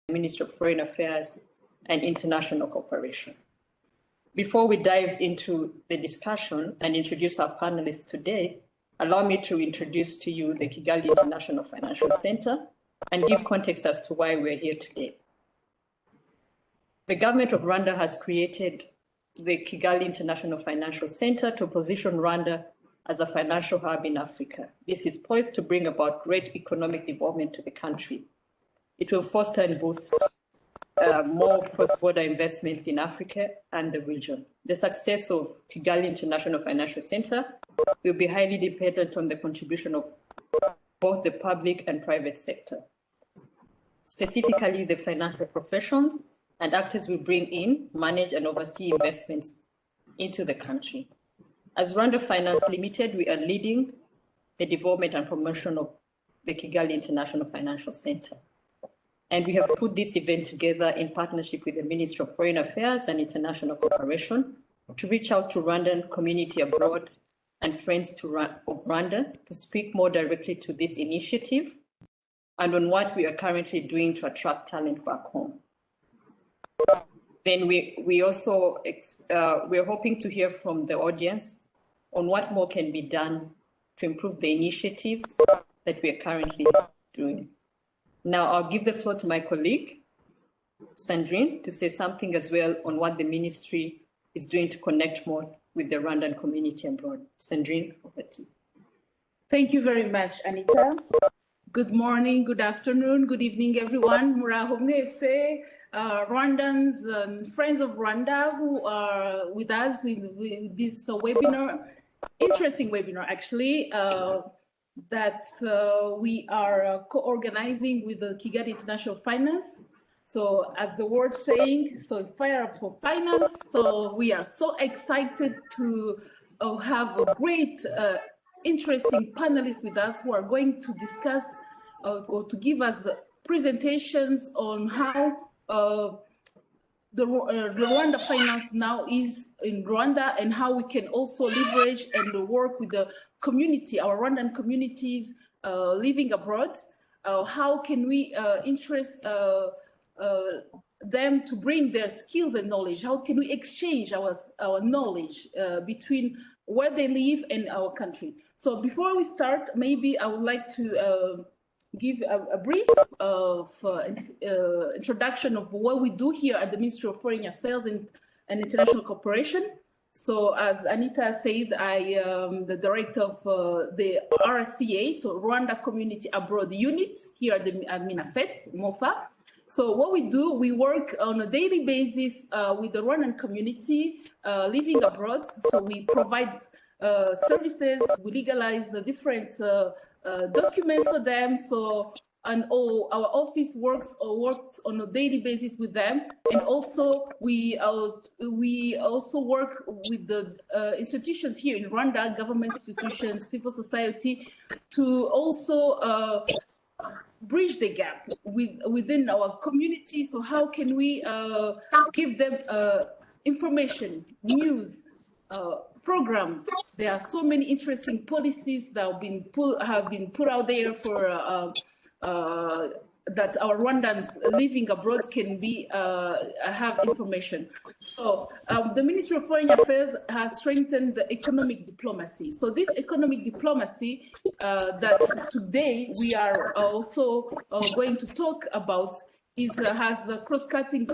Ministry of Foreign Affairs and International Cooperation. Before we dive into the discussion and introduce our panelists today, allow me to introduce to you the Kigali International Financial Center and give context as to why we're here today. The government of Rwanda has created the Kigali International Financial Center to position Rwanda as a financial hub in Africa. This is poised to bring about great economic development to the country. It will foster and boost more cross-border investments in Africa and the region. The success of Kigali International Financial Center will be highly dependent on the contribution of both the public and private sector. Specifically, the financial professions and actors will bring in, manage, and oversee investments into the country. As Rwanda Finance Limited, we are leading the development and promotion of the Kigali International Financial Center. And we have put this event together in partnership with the Ministry of Foreign Affairs and International Cooperation to reach out to Rwandan Community Abroad and friends of Rwanda to speak more directly to this initiative and on what we are currently doing to attract talent back home. Then we're hoping to hear from the audience on what more can be done to improve the initiatives that we are currently doing. Now I'll give the floor to my colleague, Sandrine, to say something as well on what the ministry is doing to connect more with the Rwandan community abroad. Sandrine, over to you. Thank you very much, Anita. Good morning, good afternoon, good evening, everyone. Muraho mwese, Rwandans and friends of Rwanda who are with us in this webinar, interesting webinar actually, that we are co-organizing with the Kigali International Finance. So as the word saying, so fire up for finance. So we are so excited to have a great, interesting panelists with us who are going to discuss or to give us presentations on how the Rwanda finance now is in Rwanda and how we can also leverage and work with the community, our Rwandan communities living abroad. How can we interest them to bring their skills and knowledge? How can we exchange our knowledge between where they live and our country? So before we start, maybe I would like to give a brief introduction of what we do here at the Ministry of Foreign Affairs and International Cooperation. So as Anita said, I am the director of the RCA, so Rwanda Community Abroad Unit here at the Minafet, MOFA. So what we do, we work on a daily basis with the Rwandan community living abroad. So we provide services, we legalize different documents for them. So, and all our office worked on a daily basis with them. And also we also work with the institutions here in Rwanda, government institutions, civil society, to also bridge the gap within our community. So how can we give them information, news, programs? There are so many interesting policies that have been put out there for that our Rwandans living abroad can have information. So the Ministry of Foreign Affairs has strengthened the economic diplomacy. So this economic diplomacy that today we are also going to talk about has cross-cutting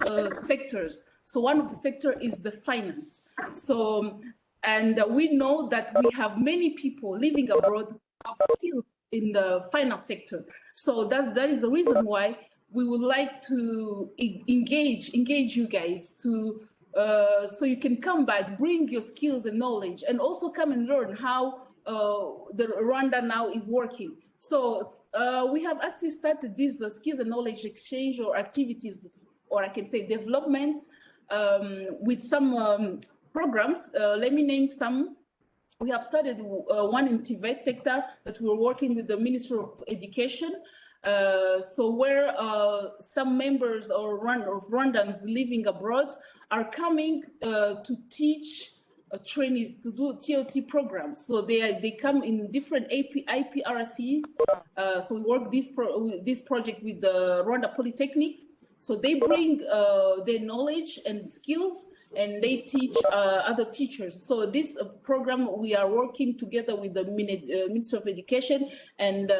sectors. So one of the sectors is the finance. So, and we know that we have many people living abroad who are still in the finance sector. So that is the reason why we would like to engage you guys to so you can come back, bring your skills and knowledge, and also come and learn how the Rwanda now is working. So we have actually started these skills and knowledge exchange or activities, or I can say developments, with some programs. Let me name some. We have started one in Tibet sector that we're working with the Ministry of Education. So where some members or Rwandans living abroad are coming to teach trainees to do TOT programs. So they come in different IPRCs. So we work this project with the Rwanda Polytechnic. So they bring their knowledge and skills, and they teach other teachers. So this program, we are working together with the Ministry of Education and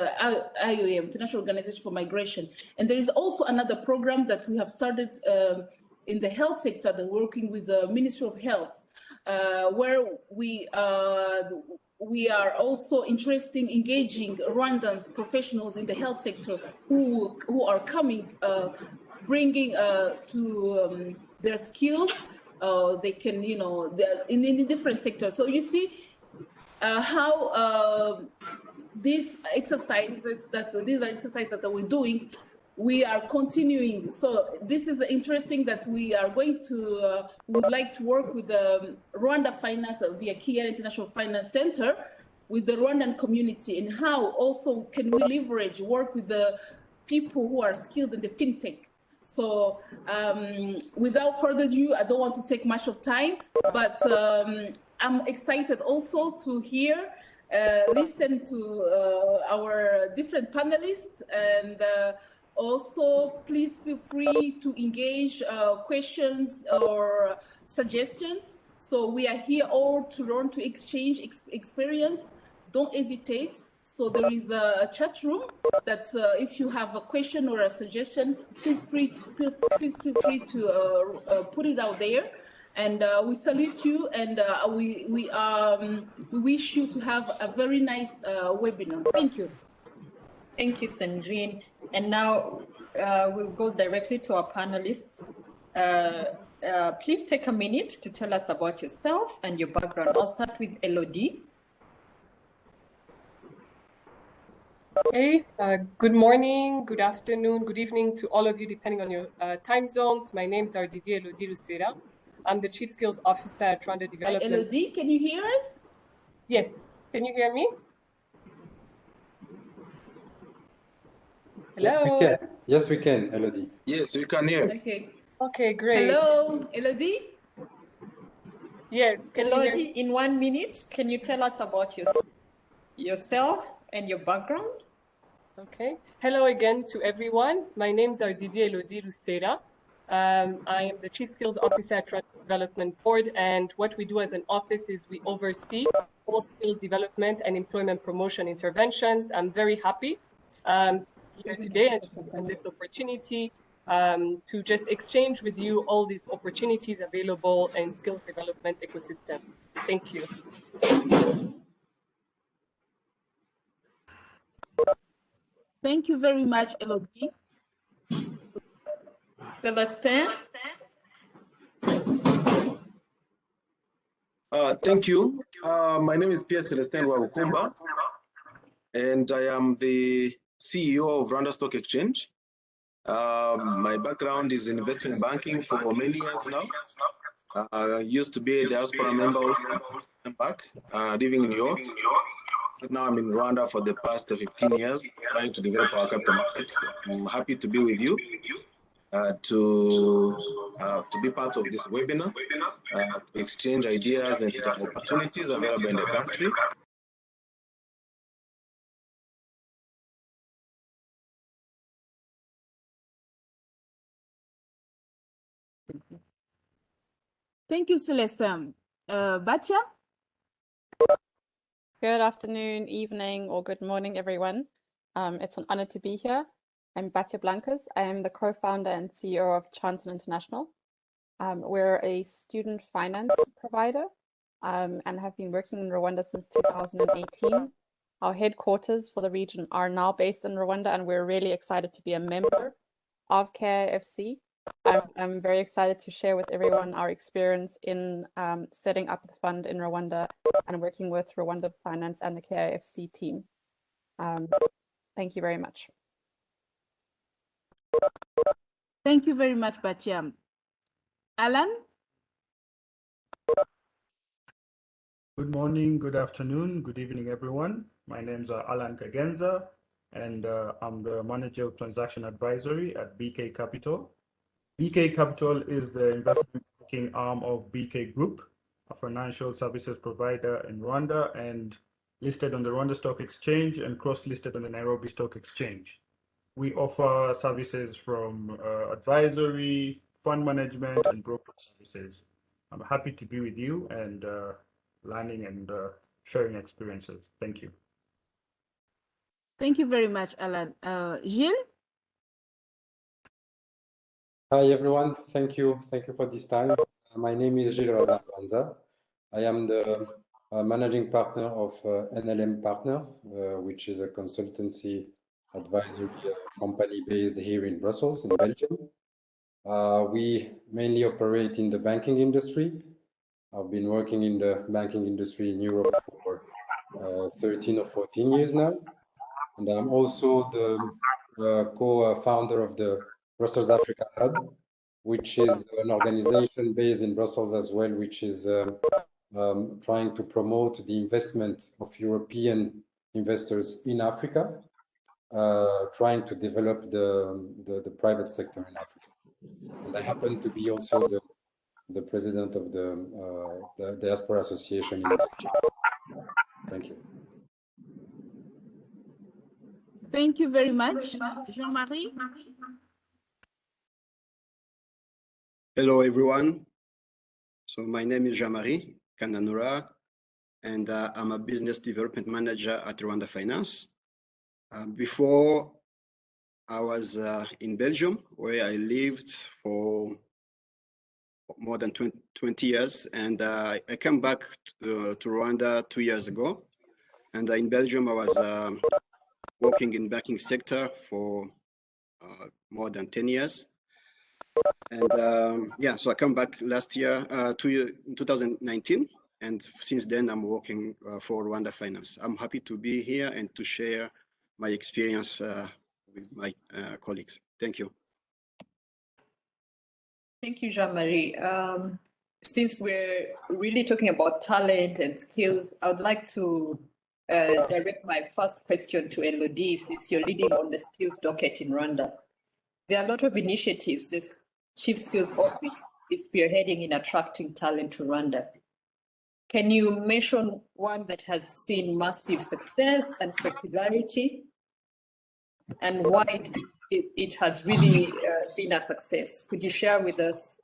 IOM, International Organization for Migration. And there is also another program that we have started in the health sector, that we're working with the Ministry of Health, where we are also interested in engaging Rwandans professionals in the health sector who are coming, bringing to their skills. They can, you know, in different sectors. So you see how these are exercises that we're doing, we are continuing. So this is interesting that we are going to, would like to work with the Rwanda Finance, via Kigali International Finance Center, with the Rwandan community, and how also can we leverage, work with the people who are skilled in the fintech. So without further ado, I don't want to take much of time, but I'm excited also to hear, listen to our different panelists, and also please feel free to engage questions or suggestions. So we are here all to learn, to exchange experience. Don't hesitate. So there is a chat room that if you have a question or a suggestion, please feel free to put it out there. And we salute you, and we wish you to have a very nice webinar. Thank you. Thank you, Sandrine. And now we'll go directly to our panelists. Please take a minute to tell us about yourself and your background. I'll start with Elodie. Hey, good morning, good afternoon, good evening to all of you, depending on your time zones. My name is Didier Elodie Lucera. I'm the Chief Skills Officer at Rwanda Development. Elodie, can you hear us? Yes, can you hear me? Hello? Yes, we can. Yes, we can, Elodie. Yes, we can hear. Okay. Okay, great. Hello, Elodie? Yes, can you hear Elodie, in 1 minute, can you tell us about yourself and your background? Okay. Hello again to everyone. My name is Didier Elodie Lucera. I am the Chief Skills Officer at Rwanda Development Board, and what we do as an office is we oversee all skills development and employment promotion interventions. I'm very happy here today and this opportunity to just exchange with you all these opportunities available in skills development ecosystem. Thank you. Thank you very much, Elodie. Celestin? Thank you. My name is Pierre Celestin Wabukumba, and I am the CEO of Rwanda Stock Exchange. My background is in investment banking for many years now. I used to be a diaspora member back, living in New York. Now I'm in Rwanda for the past 15 years, trying to develop our capital markets. I'm happy to be with you to be part of this webinar, to exchange ideas and opportunities available in the country. Thank you, Celestin. Bacha? Good afternoon, evening, or good morning, everyone. It's an honor to be here. I'm Bacha Blancas. I am the co-founder and CEO of Chancellor International. We're a student finance provider and have been working in Rwanda since 2018. Our headquarters for the region are now based in Rwanda, and we're really excited to be a member of KIFC. I'm very excited to share with everyone our experience in setting up the fund in Rwanda and working with Rwanda Finance and the KIFC team. Thank you very much. Thank you very much, Bacha. Alan? Good morning, good afternoon, good evening, everyone. My name is Alan Kagenza, and I'm the Manager of Transaction Advisory at BK Capital. BK Capital is the investment banking arm of BK Group, a financial services provider in Rwanda and listed on the Rwanda Stock Exchange and cross-listed on the Nairobi Stock Exchange. We offer services from advisory, fund management, and brokerage services. I'm happy to be with you and learning and sharing experiences. Thank you. Thank you very much, Alan. Gilles? Hi, everyone. Thank you. Thank you for this time. My name is Gilles Razan. I am the managing partner of NLM Partners, which is a consultancy advisory company based here in Brussels, in Belgium. We mainly operate in the banking industry. I've been working in the banking industry in Europe for 13 or 14 years now. And I'm also the co-founder of the Brussels Africa Hub, which is an organization based in Brussels as well, which is trying to promote the investment of European investors in Africa, trying to develop the private sector in Africa. And I happen to be also the president of the Diaspora Association in Belgium. Thank you. Thank you very much. Jean-Marie? Hello, everyone. So my name is Jean-Marie Cannanora, and I'm a business development manager at Rwanda Finance. Before I was in Belgium, where I lived for more than 20 years, and I came back to Rwanda 2 years ago. And in Belgium, I was working in banking sector for more than 10 years. And yeah, so I come back last year, in 2019, and since then I'm working for Rwanda Finance. I'm happy to be here and to share my experience with my colleagues. Thank you. Thank you, Jean-Marie. Since we're really talking about talent and skills, I would like to direct my first question to Elodie, since you're leading on the skills docket in Rwanda. There are a lot of initiatives this Chief Skills Office is spearheading in attracting talent to Rwanda. Can you mention one that has seen massive success and popularity, and why it has really been a success? Could you share with us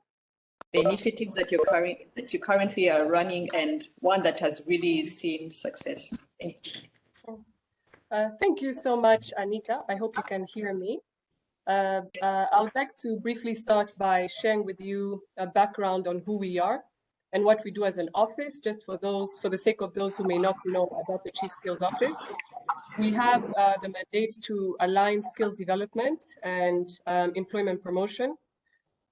the initiatives that you currently are running and one that has really seen success? Thank you. Thank you so much, Anita. I hope you can hear me. I would like to briefly start by sharing with you a background on who we are and what we do as an office, just for the sake of those who may not know about the Chief Skills Office. We have the mandate to align skills development and employment promotion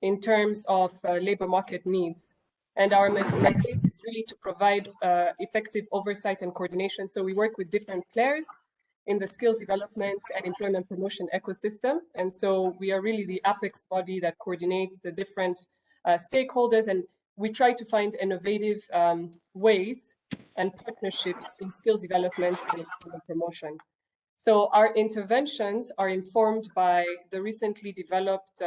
in terms of labor market needs. And our mandate is really to provide effective oversight and coordination. So we work with different players in the skills development and employment promotion ecosystem. And so we are really the apex body that coordinates the different stakeholders, and we try to find innovative ways and partnerships in skills development and employment promotion. So our interventions are informed by the recently developed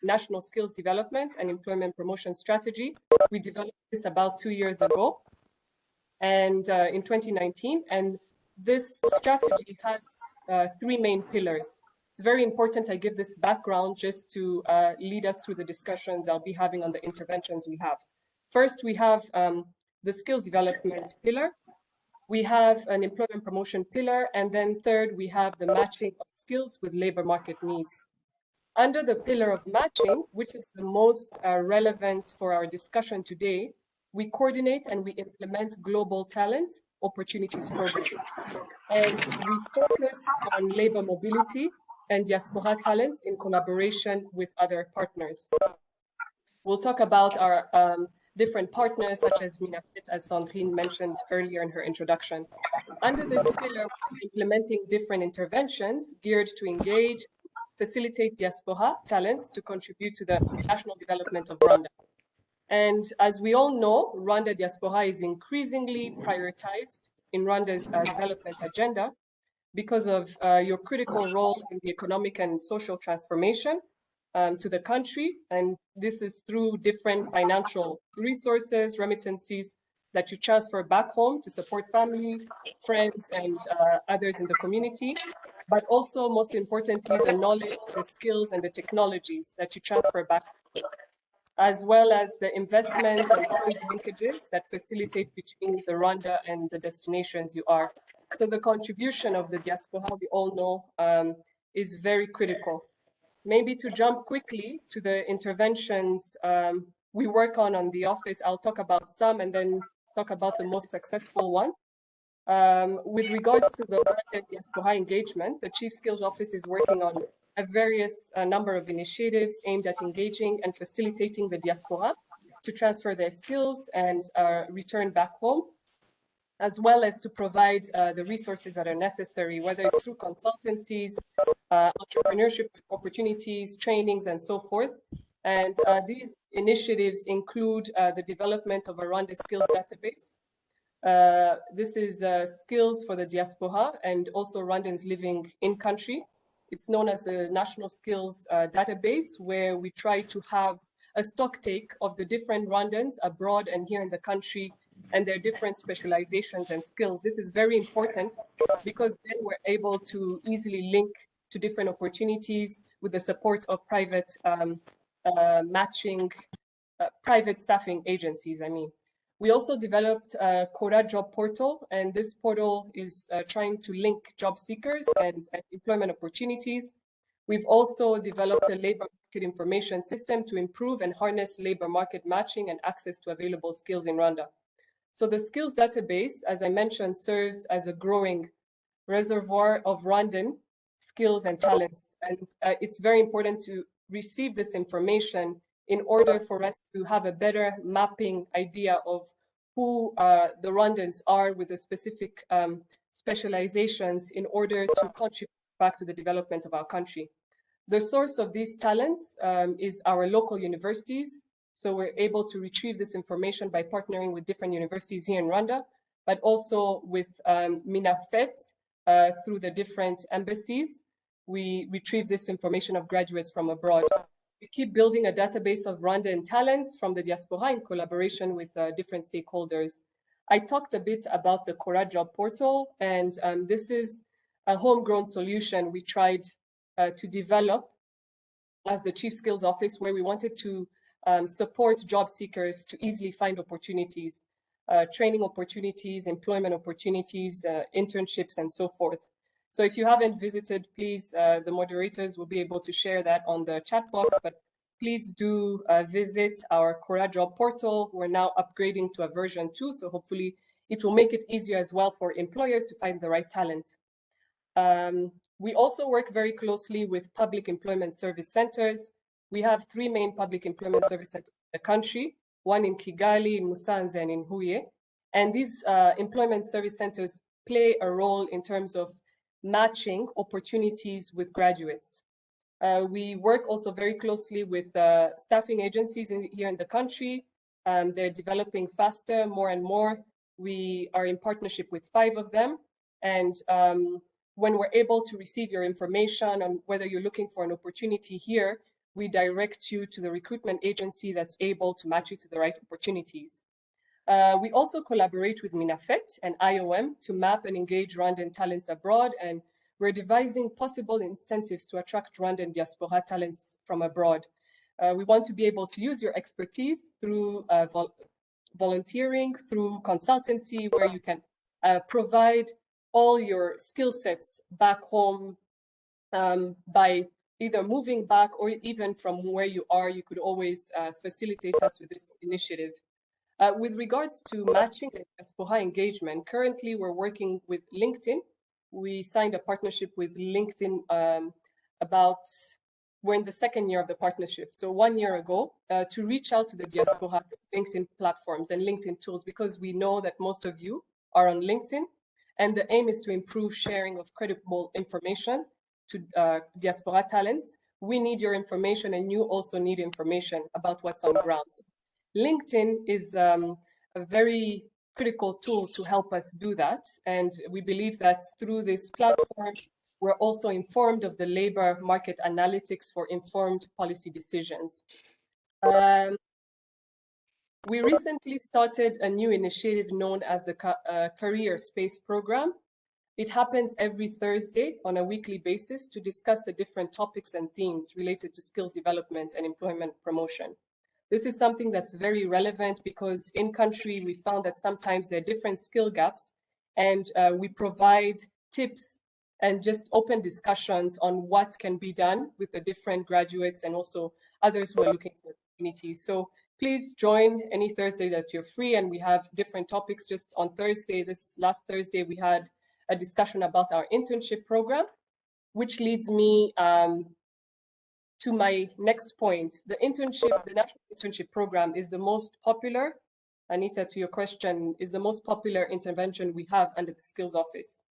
National Skills Development and Employment Promotion Strategy. We developed this about 2 years ago, and in 2019, and this strategy has 3 main pillars. It's very important I give this background just to lead us through the discussions I'll be having on the interventions we have. First, we have the skills development pillar. We have an employment promotion pillar, and then third, we have the matching of skills with labor market needs. Under the pillar of matching, which is the most relevant for our discussion today, we coordinate and we implement global talent opportunities programs. And we focus on labor mobility and diaspora talents in collaboration with other partners. We'll talk about our different partners, such as Minafit, as Sandrine mentioned earlier in her introduction. Under this pillar, we're implementing different interventions geared to engage, facilitate diaspora talents to contribute to the national development of Rwanda. And as we all know, Rwanda diaspora is increasingly prioritized in Rwanda's development agenda because of your critical role in the economic and social transformation to the country. And this is through different financial resources, remittances that you transfer back home to support family, friends, and others in the community. but also most importantly, the knowledge, the skills, and the technologies that you transfer back, as well as the investment and trade linkages that facilitate between the Rwanda and the destinations you are. So the contribution of the diaspora, we all know, is very critical. Maybe to jump quickly to the interventions we work on the office, I'll talk about some and then talk about the most successful one. With regards to the Rwanda diaspora engagement, the Chief Skills Office is working on a various number of initiatives aimed at engaging and facilitating the diaspora to transfer their skills and return back home, as well as to provide the resources that are necessary, whether it's through consultancies, entrepreneurship opportunities, trainings, and so forth. And these initiatives include the development of a Rwanda skills database. This is skills for the diaspora and also Rwandans living in country. It's known as the National Skills Database, where we try to have a stock take of the different Rwandans abroad and here in the country and their different specializations and skills. This is very important because then we're able to easily link to different opportunities with the support of private private staffing agencies, We also developed a Kora Job Portal, and this portal is trying to link job seekers and employment opportunities. We've also developed a labor market information system to improve and harness labor market matching and access to available skills in Rwanda. So the skills database, as I mentioned, serves as a growing reservoir of Rwandan skills and talents. And it's very important to receive this information in order for us to have a better mapping idea of who the Rwandans are with the specific specializations in order to contribute back to the development of our country. The source of these talents is our local universities. So we're able to retrieve this information by partnering with different universities here in Rwanda, but also with Minafet through the different embassies. We retrieve this information of graduates from abroad. We keep building a database of Rwandan talents from the diaspora in collaboration with different stakeholders. I talked a bit about the Kora Job Portal, and this is a homegrown solution we tried to develop as the Chief Skills Office, where we wanted to support job seekers to easily find opportunities, training opportunities, employment opportunities, internships, and so forth. So if you haven't visited, please, the moderators will be able to share that on the chat box, but please do visit our Kora Job Portal. We're now upgrading to a version 2, so hopefully it will make it easier as well for employers to find the right talent. We also work very closely with public employment service centers. We have 3 main public employment service centers in the country, one in Kigali, in Musanze, and in Huye. And these employment service centers play a role in terms of matching opportunities with graduates. We work also very closely with staffing agencies here in the country. They're developing faster, more and more. We are in partnership with 5 of them. And when we're able to receive your information on whether you're looking for an opportunity here, we direct you to the recruitment agency that's able to match you to the right opportunities. We also collaborate with Minafet and IOM to map and engage Rwandan talents abroad, and we're devising possible incentives to attract Rwandan diaspora talents from abroad. We want to be able to use your expertise through volunteering, through consultancy, where you can provide all your skill sets back home by either moving back or even from where you are. You could always facilitate us with this initiative. With regards to matching and diaspora engagement, currently we're working with LinkedIn. We signed a partnership with LinkedIn we're in the 2nd year of the partnership. So 1 year ago, to reach out to the diaspora LinkedIn platforms and LinkedIn tools, because we know that most of you are on LinkedIn. And the aim is to improve sharing of credible information to diaspora talents. We need your information, and you also need information about what's on ground. So LinkedIn is a very critical tool to help us do that. And we believe that through this platform, we're also informed of the labor market analytics for informed policy decisions. We recently started a new initiative known as the Career Space Program. It happens every Thursday on a weekly basis to discuss the different topics and themes related to skills development and employment promotion. This is something that's very relevant because in country, we found that sometimes there are different skill gaps, and we provide tips and just open discussions on what can be done with the different graduates and also others who are looking for opportunities. So please join any Thursday that you're free, and we have different topics. Just on Thursday, this last Thursday, we had a discussion about our internship program, which leads me to my next point. The National Internship Program is the most popular, Anita, to your question, is the most popular intervention we have under the Skills Office.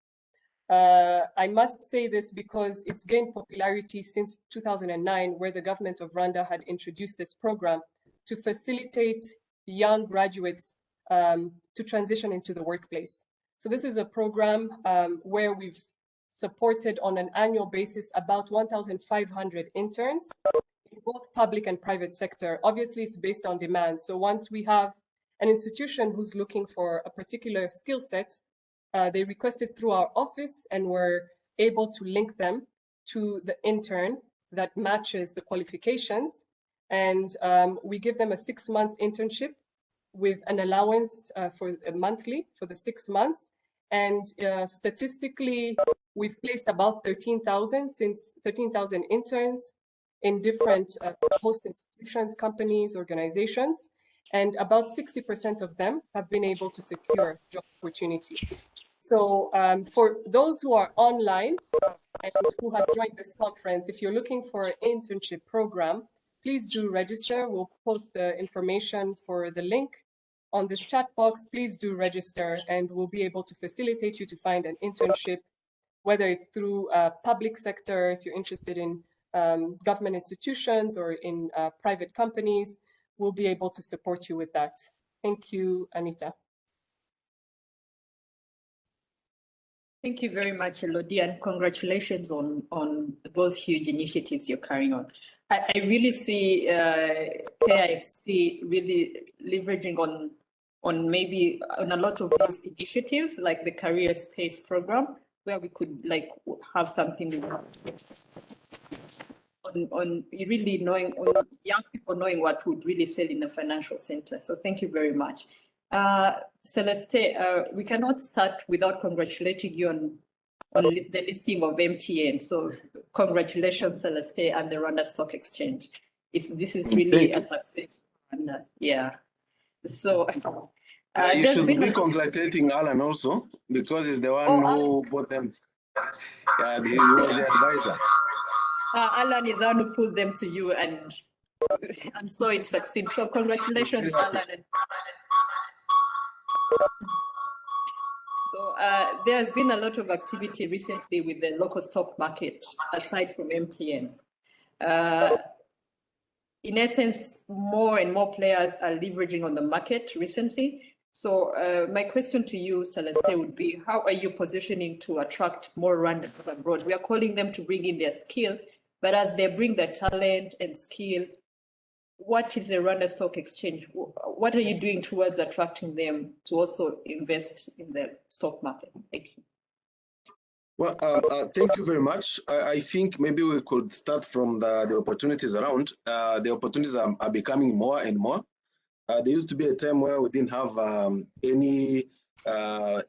I must say this because it's gained popularity since 2009, where the government of Rwanda had introduced this program to facilitate young graduates to transition into the workplace. So this is a program where we've supported on an annual basis about 1,500 interns in both public and private sector. Obviously, it's based on demand. So once we have an institution who's looking for a particular skill set, they request it through our office, and we're able to link them to the intern that matches the qualifications. And we give them a 6 months internship with an allowance for monthly for the 6 months. And statistically, we've placed about 13,000 interns in different host institutions, companies, organizations, and about 60% of them have been able to secure job opportunity. So for those who are online and who have joined this conference, if you're looking for an internship program, please do register. We'll post the information for the link on this chat box. Please do register, and we'll be able to facilitate you to find an internship, whether it's through public sector, if you're interested in government institutions or in private companies, we'll be able to support you with that. Thank you, Anita. Thank you very much, Elodie, and congratulations on those huge initiatives you're carrying on. I really see KIFC really leveraging on maybe on a lot of these initiatives, like the Career Space program, where we could like have something on really knowing, on young people knowing what would really sell in the financial center. So thank you very much. Celeste, we cannot start without congratulating you on the listing of MTN. So congratulations, Celeste, and the Rwanda Stock Exchange. This is really a success. And, yeah. So you should be congratulating Alan also, because he's the one who bought them. He was the advisor. Alan is the one who put them to you, and so it succeeds. So congratulations, Alan. So there's been a lot of activity recently with the local stock market, aside from MTN. In essence, more and more players are leveraging on the market recently. So my question to you, Celeste, would be, how are you positioning to attract more Rwandans abroad? We are calling them to bring in their skill, but as they bring their talent and skill, what is the Rwanda Stock Exchange? What are you doing towards attracting them to also invest in the stock market? Thank you. Well, thank you very much. I think maybe we could start from the opportunities around. The opportunities are becoming more and more. There used to be a time where we didn't have any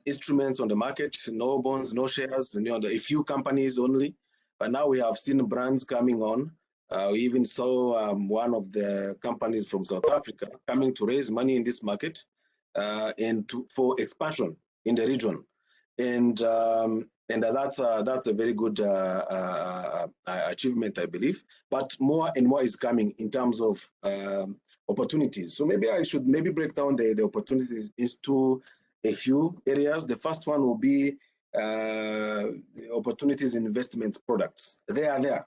instruments on the market, no bonds, no shares, a few companies only. But now we have seen brands coming on. We even saw one of the companies from South Africa coming to raise money in this market for expansion in the region, and that's a very good achievement, I believe. But more and more is coming in terms of opportunities. So maybe I should break down the opportunities into a few areas. The first one will be opportunities in investment products. They are there.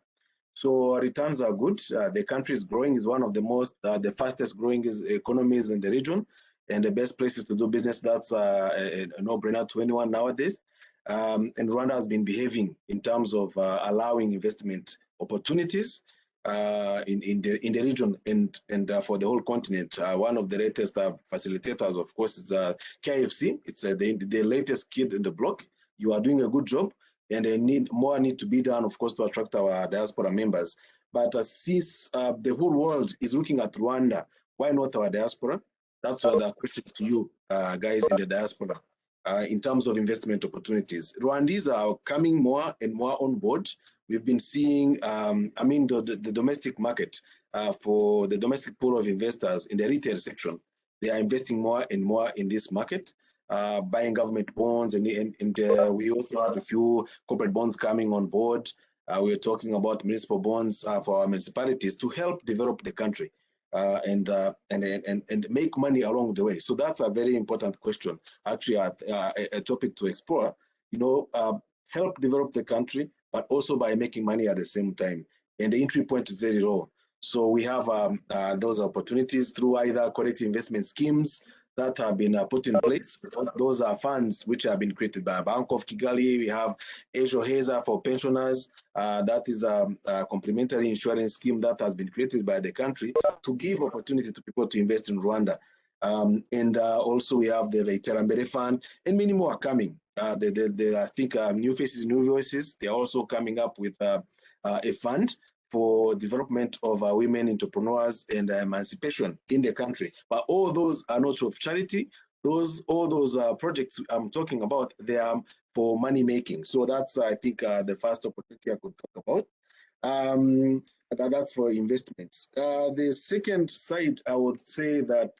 So returns are good. The country is growing, is one of the fastest growing economies in the region, and the best places to do business. That's a no-brainer to anyone nowadays. And Rwanda has been behaving in terms of allowing investment opportunities in the region and for the whole continent. One of the latest facilitators, of course, is KIFC. It's the latest kid in the block. you are doing a good job, and more need to be done, of course, to attract our diaspora members. But since the whole world is looking at Rwanda, why not our diaspora? That's what the question to you guys in the diaspora in terms of investment opportunities. Rwandese are coming more and more on board. We've been seeing, the domestic market for the domestic pool of investors in the retail section. They are investing more and more in this market, buying government bonds, and we also have a few corporate bonds coming on board. We're talking about municipal bonds for our municipalities to help develop the country and make money along the way. So that's a very important question, actually, a topic to explore. Help develop the country, but also by making money at the same time. And the entry point is very low. So we have those opportunities through either collective investment schemes that have been put in place. Those are funds which have been created by Bank of Kigali. We have Ejo Heza for pensioners. That is a complementary insurance scheme that has been created by the country to give opportunity to people to invest in Rwanda. Also we have the Iterambere Fund, and many more are coming. I think New Faces, New Voices, they're also coming up with a fund for development of women entrepreneurs and emancipation in the country. But all those are not of charity. All those projects I'm talking about, they are for money making. So that's, I think, the first opportunity I could talk about. That's for investments. The second side, I would say that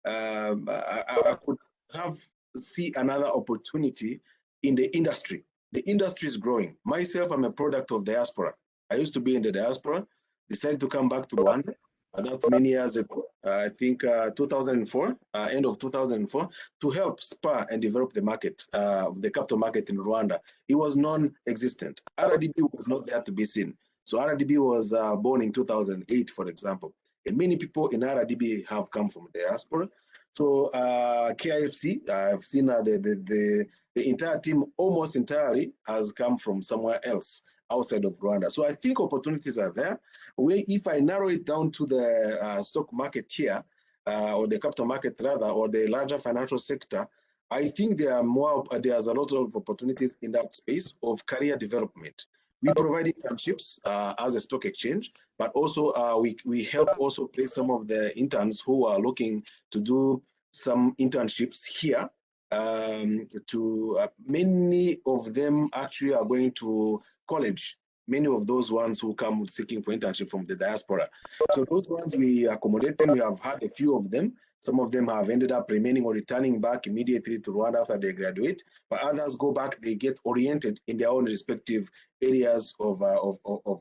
I could see another opportunity in the industry. The industry is growing. Myself, I'm a product of diaspora. I used to be in the diaspora, decided to come back to Rwanda. That's many years ago, I think 2004, end of 2004, to help spur and develop the market, the capital market in Rwanda. It was non-existent. RDB was not there to be seen. So RDB was born in 2008, for example. And many people in RDB have come from the diaspora. So KIFC, I've seen the entire team almost entirely has come from somewhere else outside of Rwanda. So I think opportunities are there. If I narrow it down to the stock market here, or the capital market rather, or the larger financial sector, I think there's a lot of opportunities in that space of career development. We provide internships as a stock exchange, but also we help also place some of the interns who are looking to do some internships here. Many of them actually are going to college, many of those ones who come seeking for internship from the diaspora. So those ones we accommodate them. We have had a few of them. Some of them have ended up remaining or returning back immediately to Rwanda after they graduate, but others go back, they get oriented in their own respective areas of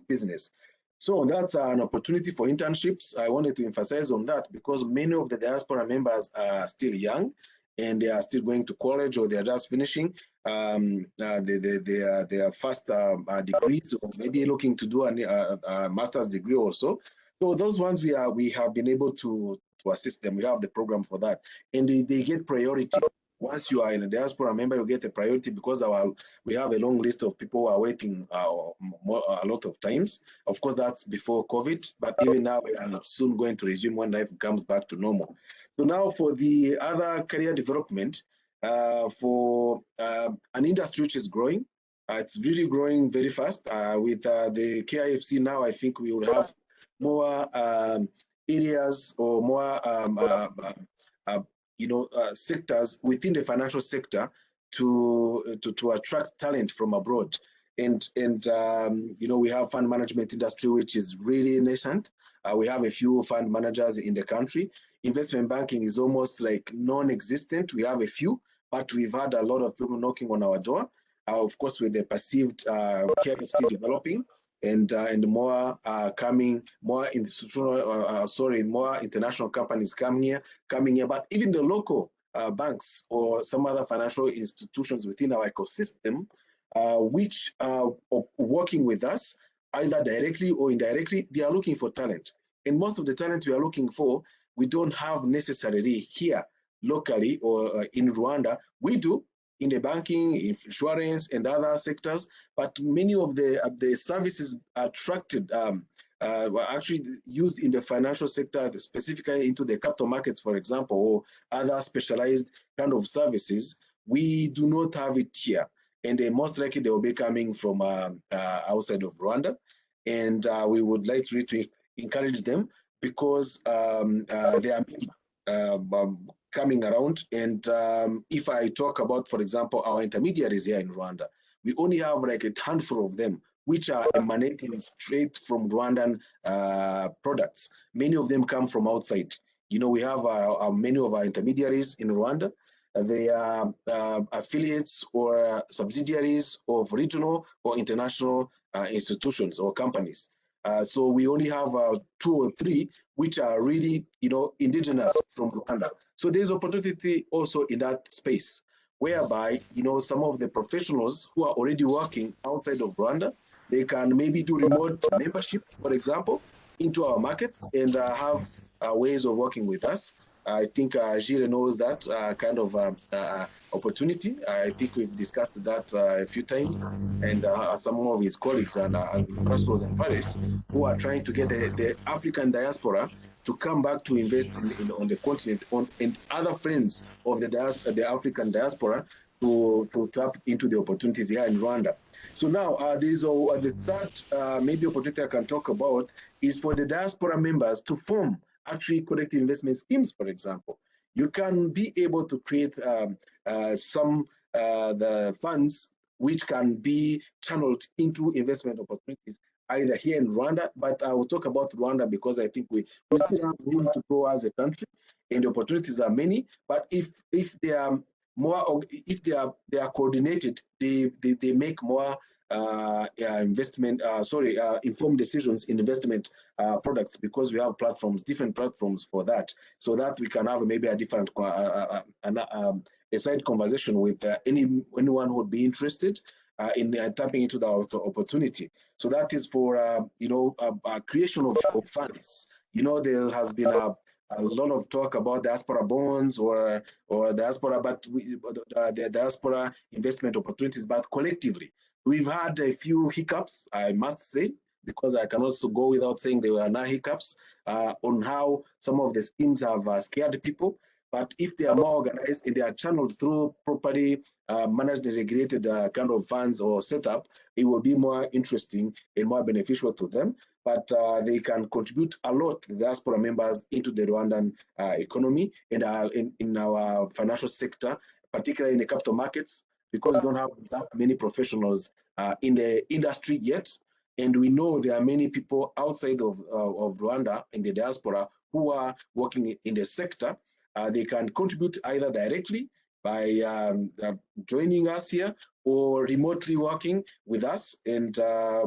business. So that's an opportunity for internships. I wanted to emphasize on that because many of the diaspora members are still young and they are still going to college or they are just finishing their first degrees, or maybe looking to do a master's degree also. So those ones we have been able to assist them. We have the program for that, and they get priority. Once you are in a diaspora member, you get a priority because we have a long list of people who are waiting a lot of times. Of course, that's before COVID, but even now we are soon going to resume when life comes back to normal. So now for the other career development, for an industry which is growing, it's really growing very fast. With the KIFC now, I think we will have more areas or more sectors within the financial sector to attract talent from abroad. And we have fund management industry, which is really nascent. We have a few fund managers in the country. Investment banking is almost like non-existent. We have a few, but we've had a lot of people knocking on our door. Of course, with the perceived KFC developing and more coming, more institutional, more international companies coming here. But even the local banks or some other financial institutions within our ecosystem, which are working with us, either directly or indirectly, they are looking for talent. And most of the talent we are looking for, we don't have necessarily here locally or in Rwanda. We do in the banking, insurance, and other sectors, but many of the services attracted were actually used in the financial sector, specifically into the capital markets, for example, or other specialized kind of services. We do not have it here. And most likely they will be coming from outside of Rwanda. And we would like to encourage them because they are coming around. And if I talk about, for example, our intermediaries here in Rwanda, we only have like a handful of them, which are emanating straight from Rwandan products. Many of them come from outside. You know, we have many of our intermediaries in Rwanda. They are affiliates or subsidiaries of regional or international institutions or companies. So we only have 2 or 3 which are really, you know, indigenous from Rwanda. So there's opportunity also in that space, whereby, you know, some of the professionals who are already working outside of Rwanda, they can maybe do remote membership, for example, into our markets and have ways of working with us. I think Gilles knows that kind of opportunity. I think we've discussed that a few times, and some of his colleagues and Brussels and Paris, who are trying to get the African diaspora to come back to invest on the continent, and other friends of the African diaspora to tap into the opportunities here in Rwanda. So now there's the third maybe opportunity I can talk about is for the diaspora members to form actually collective investment schemes, for example. You can be able to create the funds which can be channeled into investment opportunities either here in Rwanda, but I will talk about Rwanda because I think we still have room to grow as a country and the opportunities are many, but if they are more, if they are coordinated, they make more informed decisions in investment products, because we have platforms, different platforms for that, so that we can have maybe a different a side conversation with anyone who would be interested in tapping into the opportunity. So that is for creation of funds. You know, there has been a lot of talk about diaspora bonds or diaspora, but the diaspora investment opportunities, but collectively. We've had a few hiccups, I must say, because I can also go without saying there were no hiccups on how some of the schemes have scared people. But if they are more organized and they are channeled through properly managed and regulated kind of funds or setup, it will be more interesting and more beneficial to them. But they can contribute a lot, the diaspora members, into the Rwandan economy and in our financial sector, particularly in the capital markets, because we don't have that many professionals in the industry yet. And we know there are many people outside of Rwanda in the diaspora who are working in the sector. They can contribute either directly by joining us here or remotely working with us and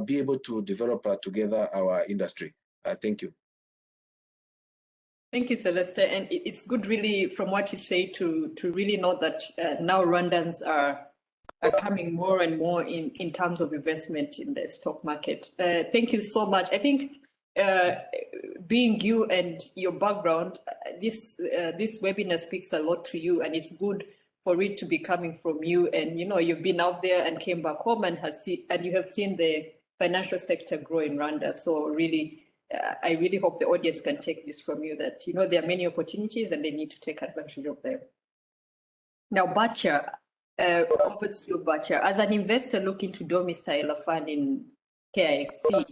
be able to develop together our industry. Thank you. Thank you, Celeste. And it's good, really, from what you say, to really know that now Rwandans are coming more and more in terms of investment in the stock market. Thank you so much. I think being you and your background, this webinar speaks a lot to you, and it's good for it to be coming from you. And you know, you've been out there and came back home and you have seen the financial sector grow in Rwanda. So really, I really hope the audience can take this from you, that you know there are many opportunities and they need to take advantage of them. Now, Bacha, over to you, Bacha. As an investor looking to domicile a fund in KIFC,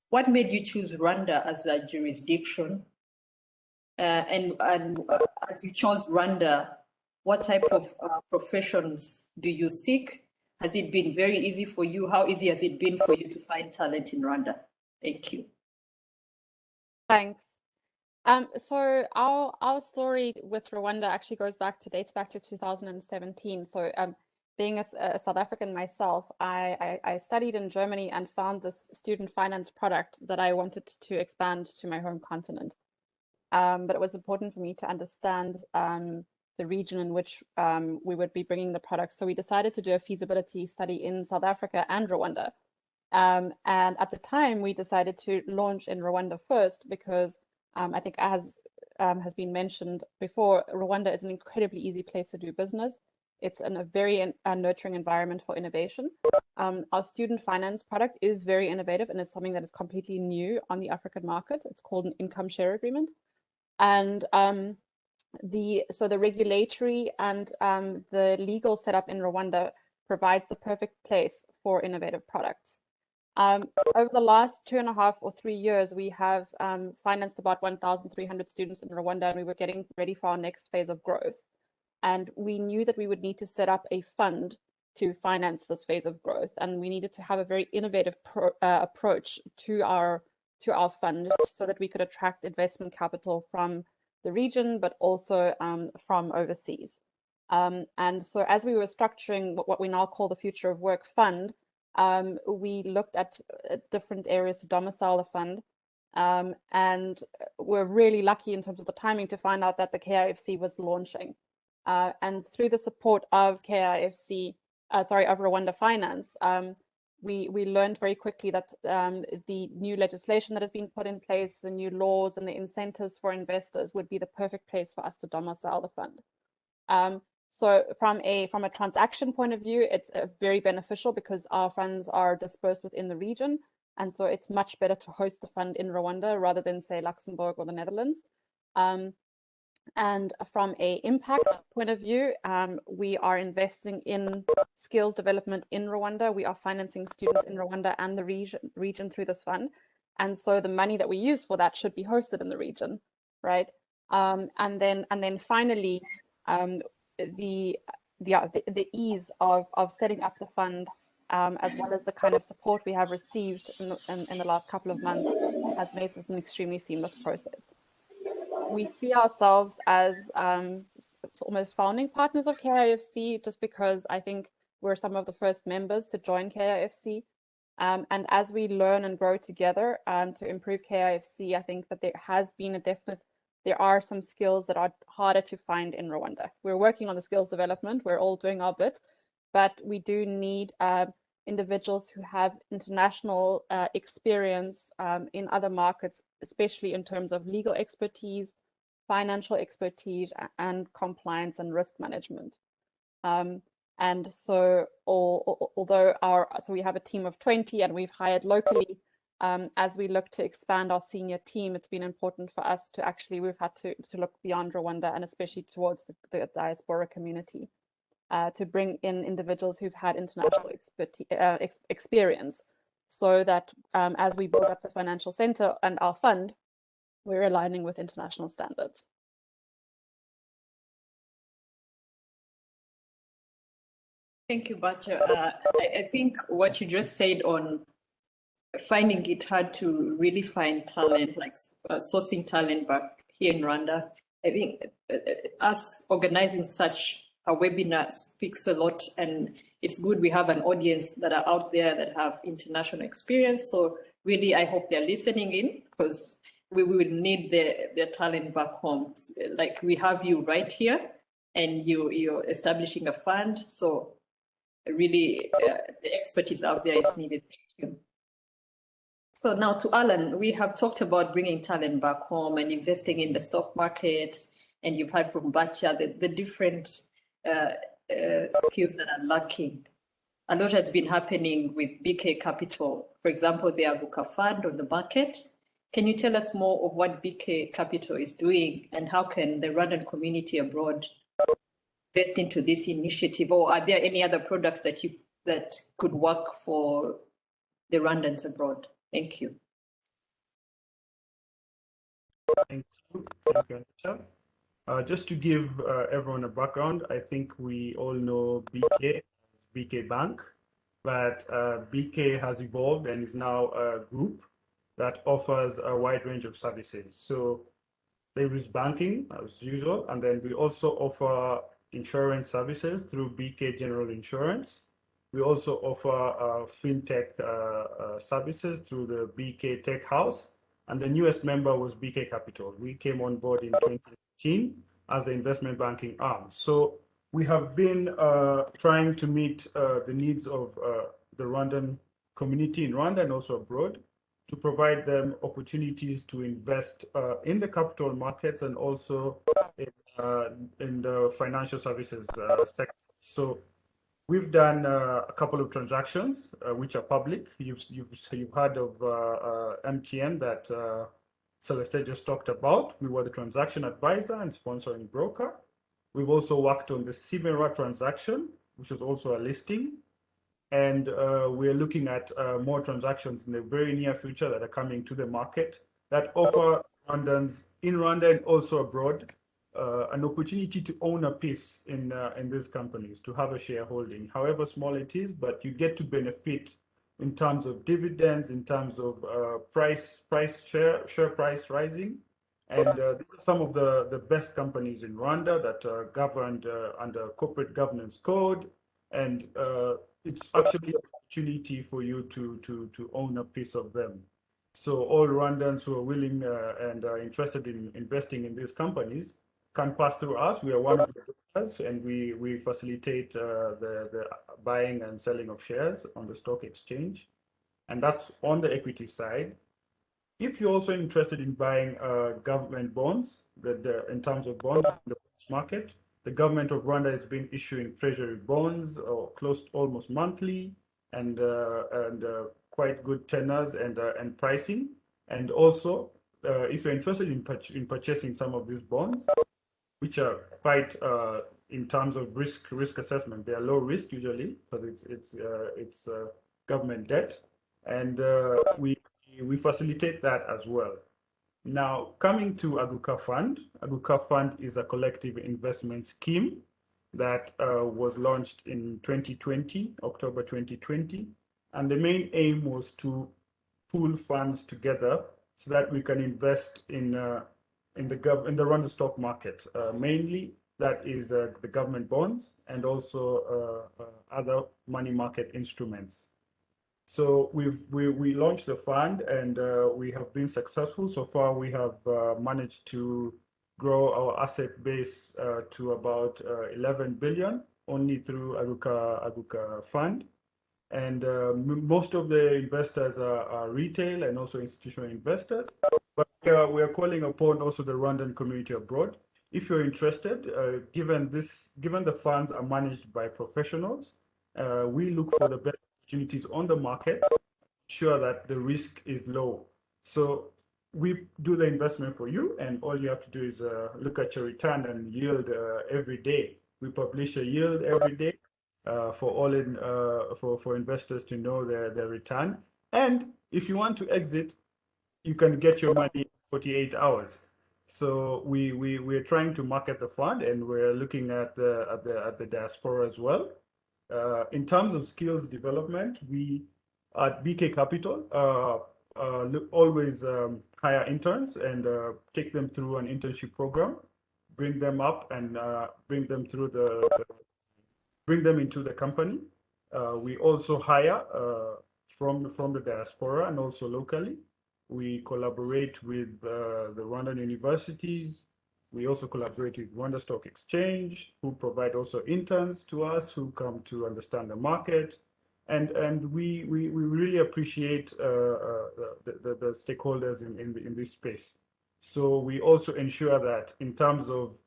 what made you choose Rwanda as a jurisdiction? And as you chose Rwanda, what type of professions do you seek? Has it been very easy for you? How easy has it been for you to find talent in Rwanda? Thank you. Thanks. So our story with Rwanda actually dates back to 2017. So being a South African myself, I studied in Germany and found this student finance product that I wanted to expand to my home continent. But it was important for me to understand the region in which we would be bringing the product. So we decided to do a feasibility study in South Africa and Rwanda. And at the time, we decided to launch in Rwanda first because I think, as has been mentioned before, Rwanda is an incredibly easy place to do business. It's in a very nurturing environment for innovation. Our student finance product is very innovative and is something that is completely new on the African market. It's called an income share agreement. And So the regulatory and the legal setup in Rwanda provides the perfect place for innovative products. Over the last 2.5 or 3 years, we have financed about 1,300 students in Rwanda, and we were getting ready for our next phase of growth. And we knew that we would need to set up a fund to finance this phase of growth, and we needed to have a very innovative approach to our fund so that we could attract investment capital from the region, but also from overseas. And so as we were structuring what we now call the Future of Work Fund, we looked at different areas to domicile the fund. And we're really lucky in terms of the timing to find out that the KIFC was launching. And through the support of KIFC, of Rwanda Finance, we learned very quickly that the new legislation that has been put in place, the new laws and the incentives for investors would be the perfect place for us to domicile the fund. So from a transaction point of view, it's very beneficial because our funds are dispersed within the region. And so it's much better to host the fund in Rwanda rather than, say, Luxembourg or the Netherlands. And from a impact point of view, we are investing in skills development in Rwanda. We are financing students in Rwanda and the region through this fund. And so the money that we use for that should be hosted in the region, right? And then finally, the ease of setting up the fund, as well as the kind of support we have received in the last couple of months, has made this an extremely seamless process. We see ourselves as almost founding partners of KIFC, just because I think we're some of the first members to join KIFC. And as we learn and grow together to improve KIFC, I think that there are some skills that are harder to find in Rwanda. We're working on the skills development. We're all doing our bit, but we do need individuals who have international experience in other markets, especially in terms of legal expertise, financial expertise, and compliance and risk management. And so although we have a team of 20 and we've hired locally, as we look to expand our senior team, it's been important for us to we've had to look beyond Rwanda and especially towards the diaspora community to bring in individuals who've had international experience, so that as we build up the financial center and our fund, we're aligning with international standards. Thank you, Batya. I think what you just said on finding it hard to really find talent, like sourcing talent back here in Rwanda, I think us organizing such a webinar speaks a lot, and it's good we have an audience that are out there that have international experience. So really, I hope they're listening in, because we will need their talent back home. Like we have you right here, and you're establishing a fund. So really, the expertise out there is needed. Thank you. So now to Alan, we have talked about bringing talent back home and investing in the stock market, and you've heard from Batya the different skills that are lacking. A lot has been happening with BK Capital. For example, the Aguka Fund on the market. Can you tell us more of what BK Capital is doing, and how can the Rwandan Community Abroad invest into this initiative? Or are there any other products that could work for the Rwandans abroad? Thank you. Thank you. Thank you, Anita. Just to give everyone a background, I think we all know BK Bank, but BK has evolved and is now a group that offers a wide range of services. So there is banking as usual, and then we also offer insurance services through BK General Insurance. We also offer fintech services through the BK Tech House, and the newest member was BK Capital. We came on board in 2018 as the investment banking arm. So we have been trying to meet the needs of the Rwandan community in Rwanda and also abroad, to provide them opportunities to invest in the capital markets and also in the financial services sector. So we've done a couple of transactions which are public. You've heard of MTN that Celeste just talked about. We were the transaction advisor and sponsoring broker. We've also worked on the Simera transaction, which is also a listing. And we're looking at more transactions in the very near future that are coming to the market that offer Rwandans in Rwanda and also abroad an opportunity to own a piece in these companies, to have a shareholding, however small it is, but you get to benefit in terms of dividends, in terms of share price rising. And these are some of the best companies in Rwanda that are governed under corporate governance code. And it's actually an opportunity for you to own a piece of them. So all Rwandans who are willing and are interested in investing in these companies can pass through us. We are one of the brokers, and we facilitate the buying and selling of shares on the stock exchange. And that's on the equity side. If you're also interested in buying government bonds, in terms of bonds in the market, the government of Rwanda has been issuing treasury bonds or close almost monthly, and quite good tenors and pricing. And also, if you're interested in purchasing some of these bonds, which are quite in terms of risk assessment, they are low risk usually because it's government debt, and we facilitate that as well. Now, coming to Aguka Fund. Aguka Fund is a collective investment scheme that was launched in 2020, October 2020. And the main aim was to pool funds together so that we can invest in the Rwanda stock market. Mainly, that is the government bonds and also other money market instruments. So we launched the fund, and we have been successful. So far, we have managed to grow our asset base to about 11 billion only through Aguka Fund. And most of the investors are retail and also institutional investors. But we are calling upon also the Rwandan Community Abroad. If you're interested, given the funds are managed by professionals, we look for the best opportunities on the market, ensure that the risk is low. So we do the investment for you, and all you have to do is look at your return and yield every day. We publish a yield every day for investors to know their return. And if you want to exit, you can get your money in 48 hours. So we're trying to market the fund, and we're looking at the diaspora as well. In terms of skills development, we at BK Capital always hire interns and take them through an internship program, bring them up and bring them into the company. We also hire from the diaspora and also locally. We collaborate with the Rwandan universities. We also collaborate with Rwanda Stock Exchange, who provide also interns to us who come to understand the market. And we really appreciate the stakeholders in this space. So we also ensure that in terms of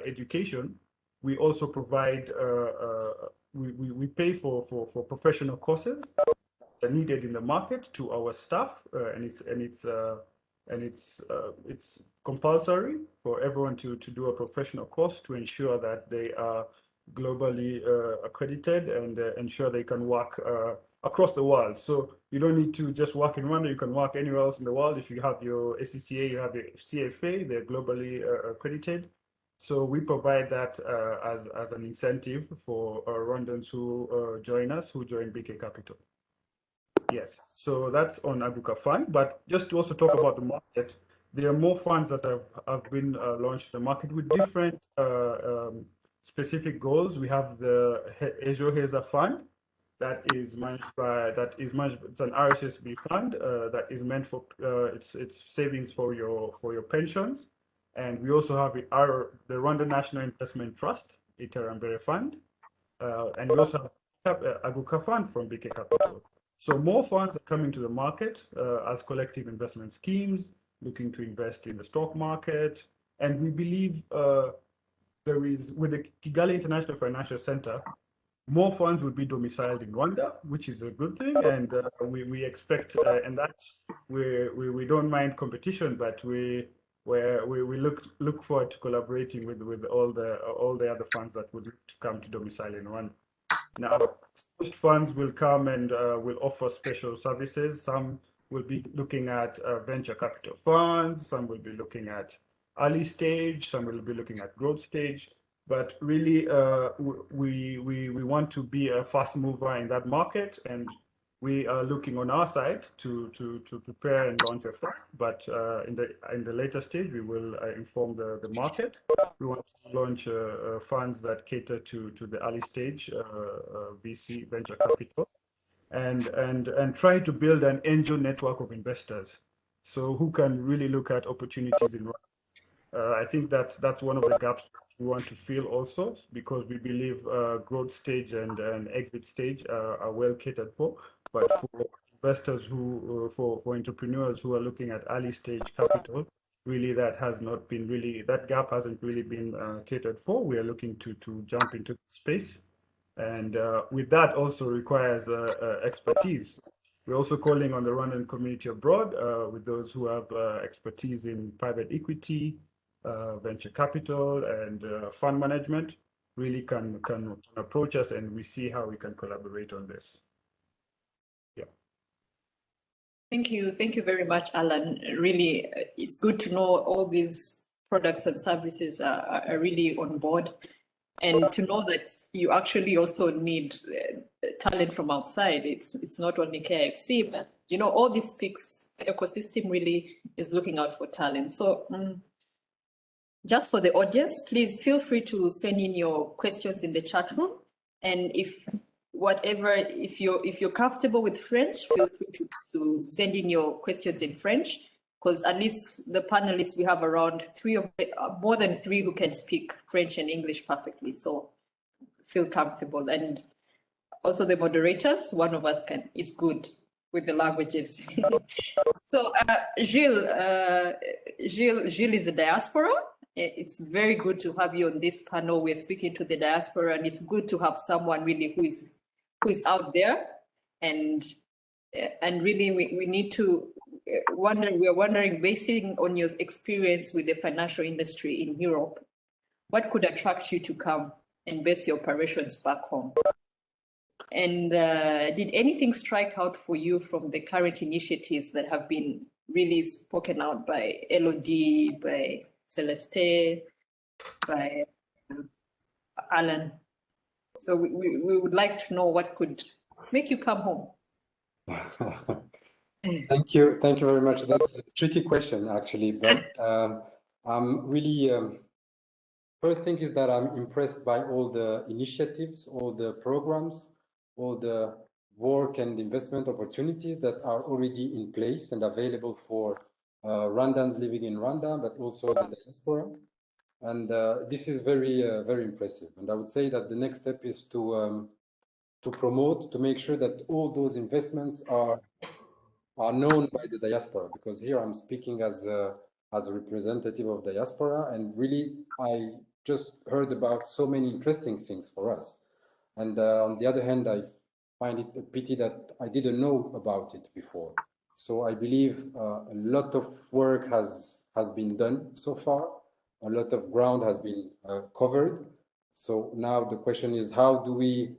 education, we also provide we pay for professional courses that are needed in the market to our staff, and it's compulsory for everyone to do a professional course to ensure that they are globally accredited and ensure they can work across the world. So you don't need to just work in Rwanda, you can work anywhere else in the world. If you have your ACCA, you have your CFA, they're globally accredited. So we provide that as an incentive for Rwandans who join us, who join BK Capital. Yes, so that's on Aguka Fund. But just to also talk about the market, there are more funds that have been launched in the market with different specific goals. We have the Ejo Heza Fund that is managed it's an RSSB fund that is meant for it's savings for your pensions. And we also have the Rwanda National Investment Trust, Iterambere Fund, and we also have Aguka Fund from BK Capital. So more funds are coming to the market as collective investment schemes, looking to invest in the stock market. And we believe there is, with the Kigali International Financial Center, more funds will be domiciled in Rwanda, which is a good thing, and we expect, and that's we don't mind competition, but we look forward to collaborating with all the other funds that would come to domicile in Rwanda. Now, most funds will come and will offer special services. Some will be looking at venture capital funds. Some will be looking at early stage. Some will be looking at growth stage. But really, we want to be a fast mover in that market, and we are looking on our side to prepare and launch a fund. But in the later stage, we will inform the market. We want to launch funds that cater to the early stage VC venture capital, and try to build an angel network of investors, so who can really look at opportunities in. I think that's one of the gaps we want to fill also, because we believe growth stage and exit stage are well catered for. But for investors for entrepreneurs who are looking at early stage capital, really that gap hasn't really been catered for. We are looking to jump into the space, and with that also requires expertise. We're also calling on the Rwandan Community Abroad with those who have expertise in private equity, venture capital, and fund management. Really can approach us, and we see how we can collaborate on this. Yeah. Thank you very much, Alan. Really, it's good to know all these products and services are really on board, and to know that you actually also need talent from outside. It's not only KFC, but all this speaks. Ecosystem really is looking out for talent. So. Just for the audience, please feel free to send in your questions in the chat room. And if you're comfortable with French, feel free to send in your questions in French, because at least the panelists, we have around more than three who can speak French and English perfectly. So feel comfortable. And also the moderators, one of us is good with the languages. So Gilles is a diaspora. It's very good to have you on this panel. We're speaking to the diaspora, and it's good to have someone really who is out there, and really we need to we're wondering, basing on your experience with the financial industry in Europe, what could attract you to come and base your operations back home? And did anything strike out for you from the current initiatives that have been really spoken out by Elodie, by Celeste, by Alan? So we would like to know what could make you come home. Thank you very much. That's a tricky question, actually, but I'm really, first thing is that I'm impressed by all the initiatives, all the programs, all the work and investment opportunities that are already in place and available for Rwandans living in Rwanda, but also the diaspora. And this is very impressive. And I would say that the next step is to promote, to make sure that all those investments are known by the diaspora, because here I'm speaking as a representative of diaspora, and really I just heard about so many interesting things for us. And on the other hand, I find it a pity that I didn't know about it before. So I believe a lot of work has been done so far. A lot of ground has been covered. So now the question is, how do we,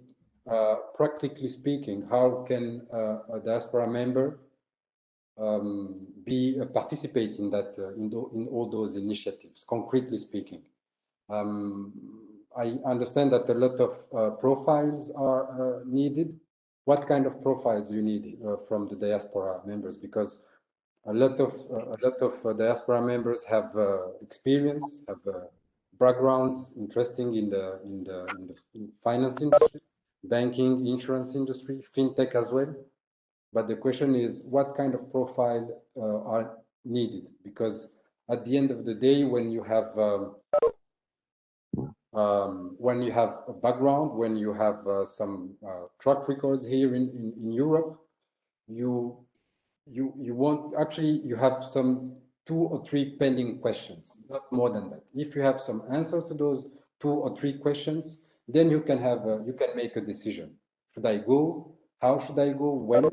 practically speaking, how can a diaspora member participate in that in all those initiatives, concretely speaking? I understand that a lot of profiles are needed. What kind of profiles do you need from the diaspora members? Because a lot of diaspora members have experience, have backgrounds interesting in the finance industry, banking, insurance industry, fintech as well. But the question is, what kind of profile are needed? Because at the end of the day, when you have a background, when you have some track records here in Europe, you have some 2 or 3 pending questions, not more than that. If you have some answers to those 2 or 3 questions, then you can have you can make a decision. Should I go? How should I go? When?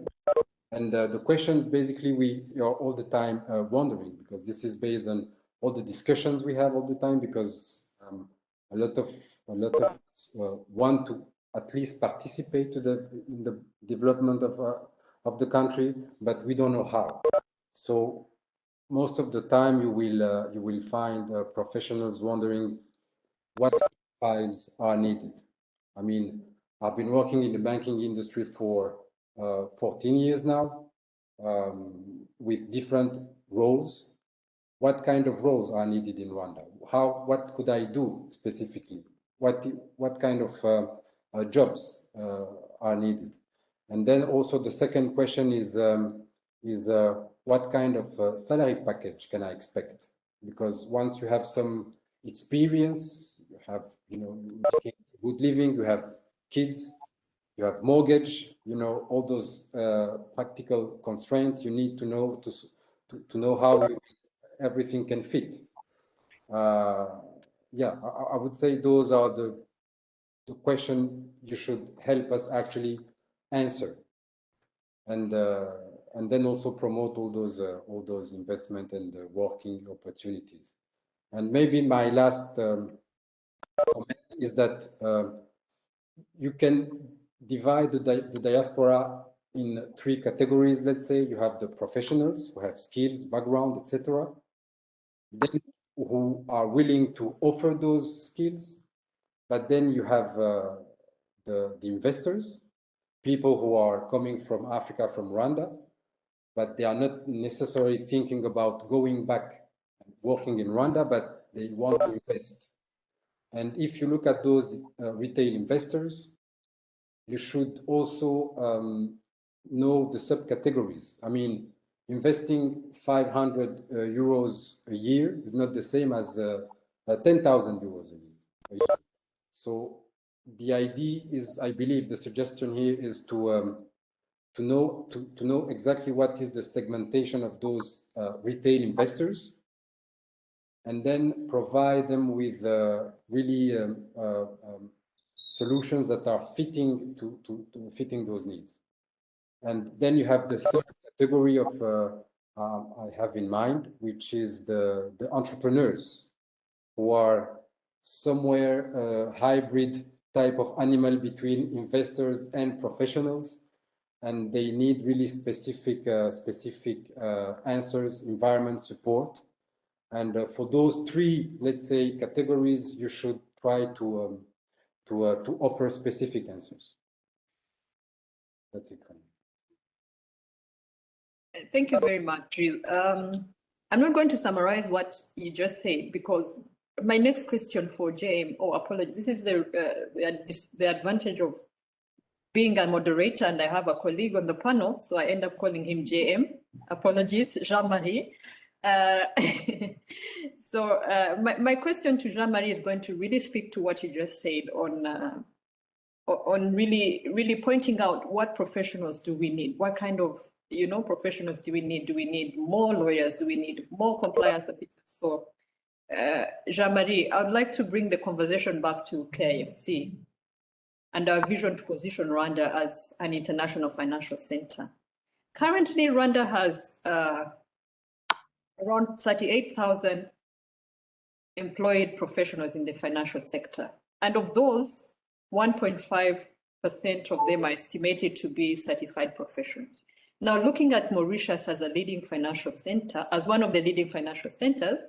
And the questions basically we are all the time wondering, because this is based on all the discussions we have all the time, because a lot of want to at least participate to in the development of the country, but we don't know how. So most of the time you will find professionals wondering what files are needed. I mean, I've been working in the banking industry for 14 years now, with different roles. What kind of roles are needed in Rwanda? What could I do specifically? What kind of jobs are needed? And then also the second question is what kind of salary package can I expect? Because once you have some experience, you have, making good living, you have kids, you have mortgage, all those practical constraints you need to know to know how everything can fit. Yeah, I would say those are the question you should help us actually answer, and then also promote all those investment and working opportunities. And maybe my last comment is that you can divide the diaspora in 3 categories. Let's say you have the professionals who have skills, background, etc. Then who are willing to offer those skills, but then you have the investors, people who are coming from Africa, from Rwanda, but they are not necessarily thinking about going back and working in Rwanda, but they want to invest. And if you look at those retail investors, you should also know the subcategories. I mean, investing 500 euros a year is not the same as 10,000 euros a year. So the idea is, I believe, the suggestion here is to know exactly what is the segmentation of those retail investors, and then provide them with really solutions that are fitting to fitting those needs. And then you have the third category of I have in mind, which is the entrepreneurs, who are somewhere a hybrid type of animal between investors and professionals, and they need really specific answers, environment support. And for those 3, let's say, categories, you should try to offer specific answers. That's it. Thank you very much, Jill. I'm not going to summarize what you just said, because my next question for JM, apologies, this is the advantage of being a moderator, and I have a colleague on the panel, so I end up calling him JM. Apologies, Jean-Marie. So my question to Jean-Marie is going to really speak to what you just said on really pointing out what professionals do we need, what kind of professionals do we need? Do we need more lawyers? Do we need more compliance officers? So Jean-Marie, I would like to bring the conversation back to KIFC and our vision to position Rwanda as an international financial center. Currently, Rwanda has around 38,000 employed professionals in the financial sector. And of those, 1.5% of them are estimated to be certified professionals. Now, looking at Mauritius as a leading financial center, as one of the leading financial centers,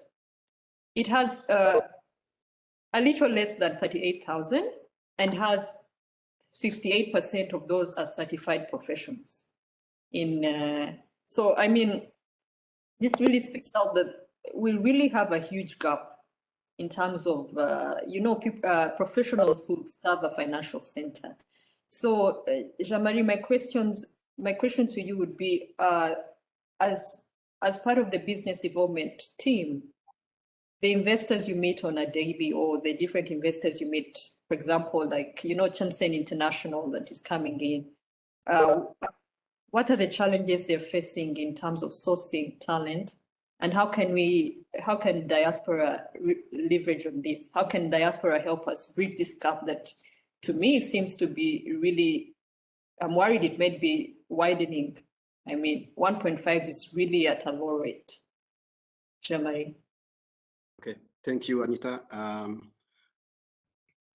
it has a little less than 38,000 and has 68% of those as certified professionals. So, I mean, this really speaks out that we really have a huge gap in terms of, professionals who serve a financial center. So, Jean-Marie, my question to you would be, as part of the business development team, the investors you meet on a daily, or the different investors you meet, for example, like, Chansen International that is coming in, what are the challenges they're facing in terms of sourcing talent? And how can diaspora leverage on this? How can diaspora help us bridge this gap that to me seems to be really, I'm worried it may be widening. I mean, 1.5 is really at a low rate. Jean-Marie. Okay, thank you, Anita.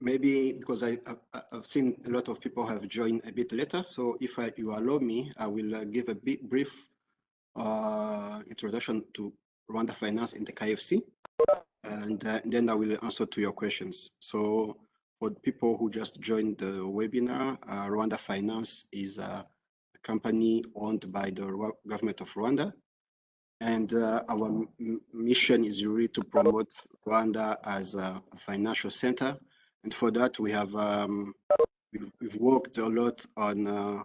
Maybe because I've seen a lot of people have joined a bit later, so if you allow me, I will give a brief introduction to Rwanda Finance in the KFC, and then I will answer to your questions. So for people who just joined the webinar, Rwanda Finance is a company owned by the government of Rwanda. And our mission is really to promote Rwanda as a financial center. And for that, we have we've worked a lot on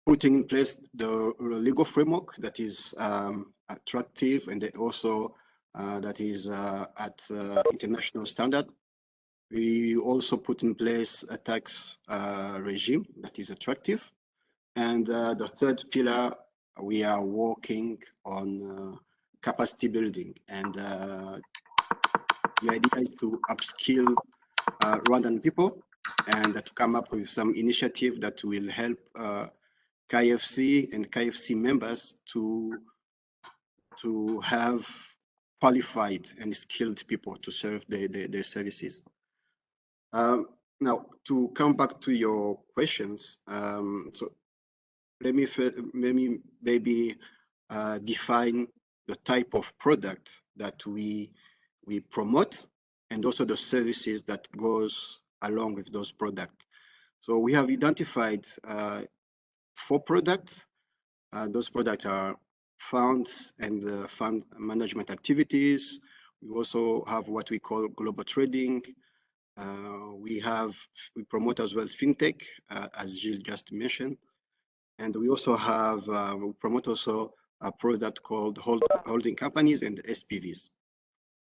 putting in place the legal framework that is attractive and also that is at international standard. We also put in place a tax regime that is attractive. And the third pillar, we are working on capacity building. And the idea is to upskill Rwandan people and to come up with some initiative that will help KFC and KFC members to have qualified and skilled people to serve their services. Now, to come back to your questions, so let me maybe define the type of product that we promote and also the services that goes along with those products. So we have identified 4 products. Those products are funds and fund management activities. We also have what we call global trading. We promote as well fintech, as Gilles just mentioned. And we also have, we promote also a product called holding companies and SPVs.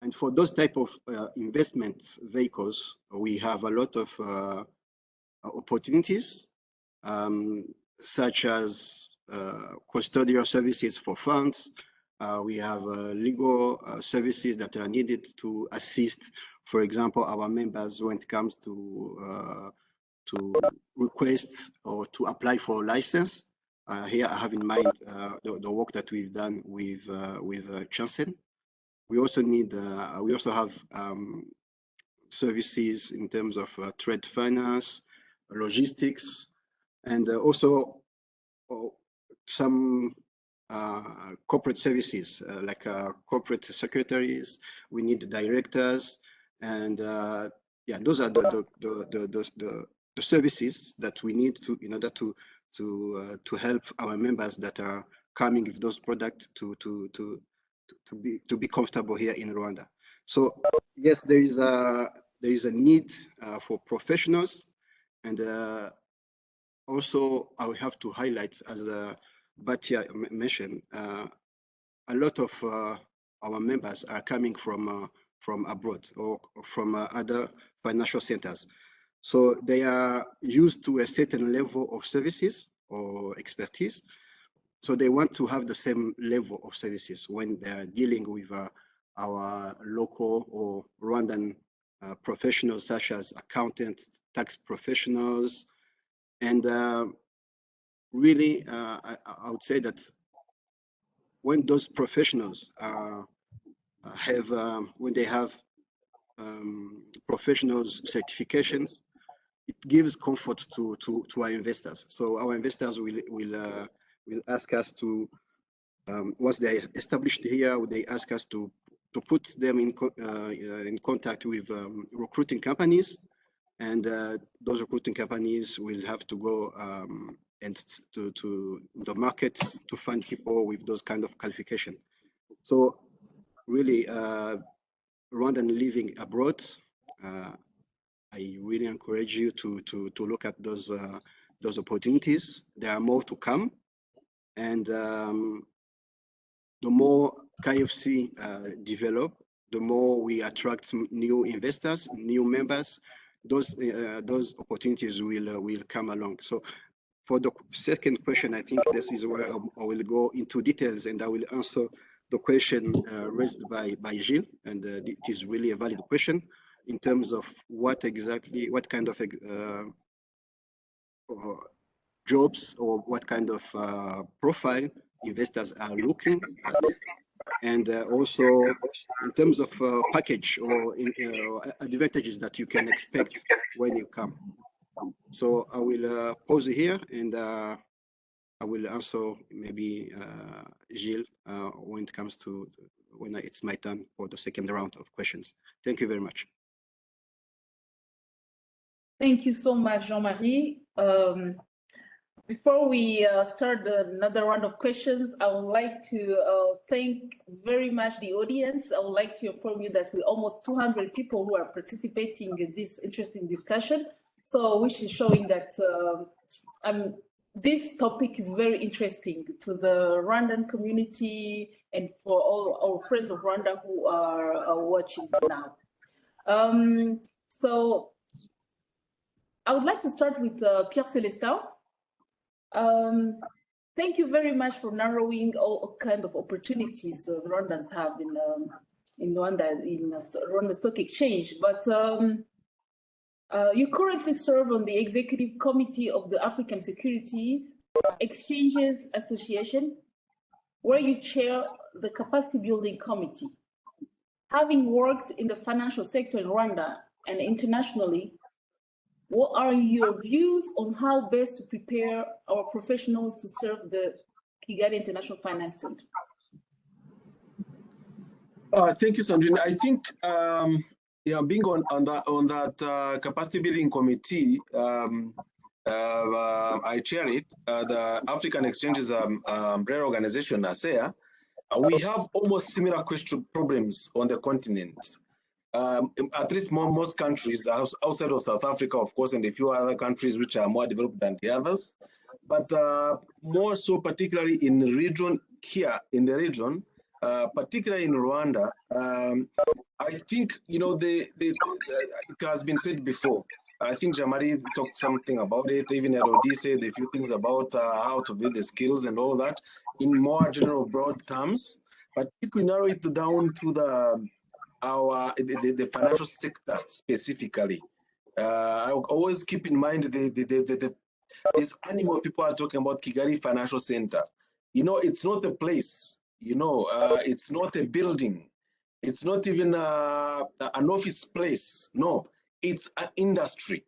And for those type of investment vehicles, we have a lot of opportunities, such as custodial services for funds. We have legal services that are needed to assist, for example, our members when it comes to request or to apply for a license. Here I have in mind the work that we've done with Chancen. We also need, we also have services in terms of trade finance, logistics, and also some corporate services like corporate secretaries. We need directors, and yeah, those are the services that we need to in order to help our members that are coming with those products to be comfortable here in Rwanda. So yes, there is a need for professionals, and also I will have to highlight, as Batia mentioned, a lot of our members are coming from abroad or from other financial centers. So they are used to a certain level of services or expertise. So they want to have the same level of services when they are dealing with our local or Rwandan professionals, such as accountants, tax professionals. And really, I would say that when those professionals when they have professionals certifications, it gives comfort to our investors. So our investors will ask us to, once they are established here, they ask us to put them in contact with recruiting companies, and those recruiting companies will have to go and to the market to find people with those kind of qualification. So really, Rwandan living abroad, I really encourage you to look at those opportunities. There are more to come, and the more KFC develop, the more we attract new investors, new members. Those opportunities will come along. So for the second question, I think this is where I will go into details, and I will answer the question raised by Gilles, and it is really a valid question. in terms of what kind of jobs or what kind of profile investors are looking at, and also in terms of package or advantages that you can expect when you come. So I will pause here, and I will answer maybe Gilles when it comes to when it's my turn for the second round of questions. Thank you very much. Thank you so much, Jean-Marie. Before we start another round of questions, I would like to thank very much the audience. I would like to inform you that we're almost 200 people who are participating in this interesting discussion. So, which is showing that this topic is very interesting to the Rwandan community and for all our friends of Rwanda who are watching now. So, I would like to start with Pierre Celestin. Thank you very much for narrowing all kind of opportunities the Rwandans have in Rwanda, in Rwanda Stock Exchange. But you currently serve on the Executive Committee of the African Securities Exchanges Association, where you chair the Capacity Building Committee. Having worked in the financial sector in Rwanda and internationally, what are your views on how best to prepare our professionals to serve the Kigali International Finance Center? Thank you, Sandrine. I think being on that capacity building committee, I chair it. The African Exchanges umbrella organization, ASEA. We have almost similar problems on the continent. At least most countries outside of South Africa, of course, and a few other countries which are more developed than the others, but more so particularly in the region here, particularly in Rwanda. I think, you know, it has been said before. I think Jean-Marie talked something about it, even Rodi said a few things about how to build the skills and all that in more general broad terms. But if we narrow it down to the financial sector specifically, I always keep in mind this animal people are talking about, Kigali Financial Center. You know, it's not a place, you know, it's not a building. It's not even an office place. No, it's an industry.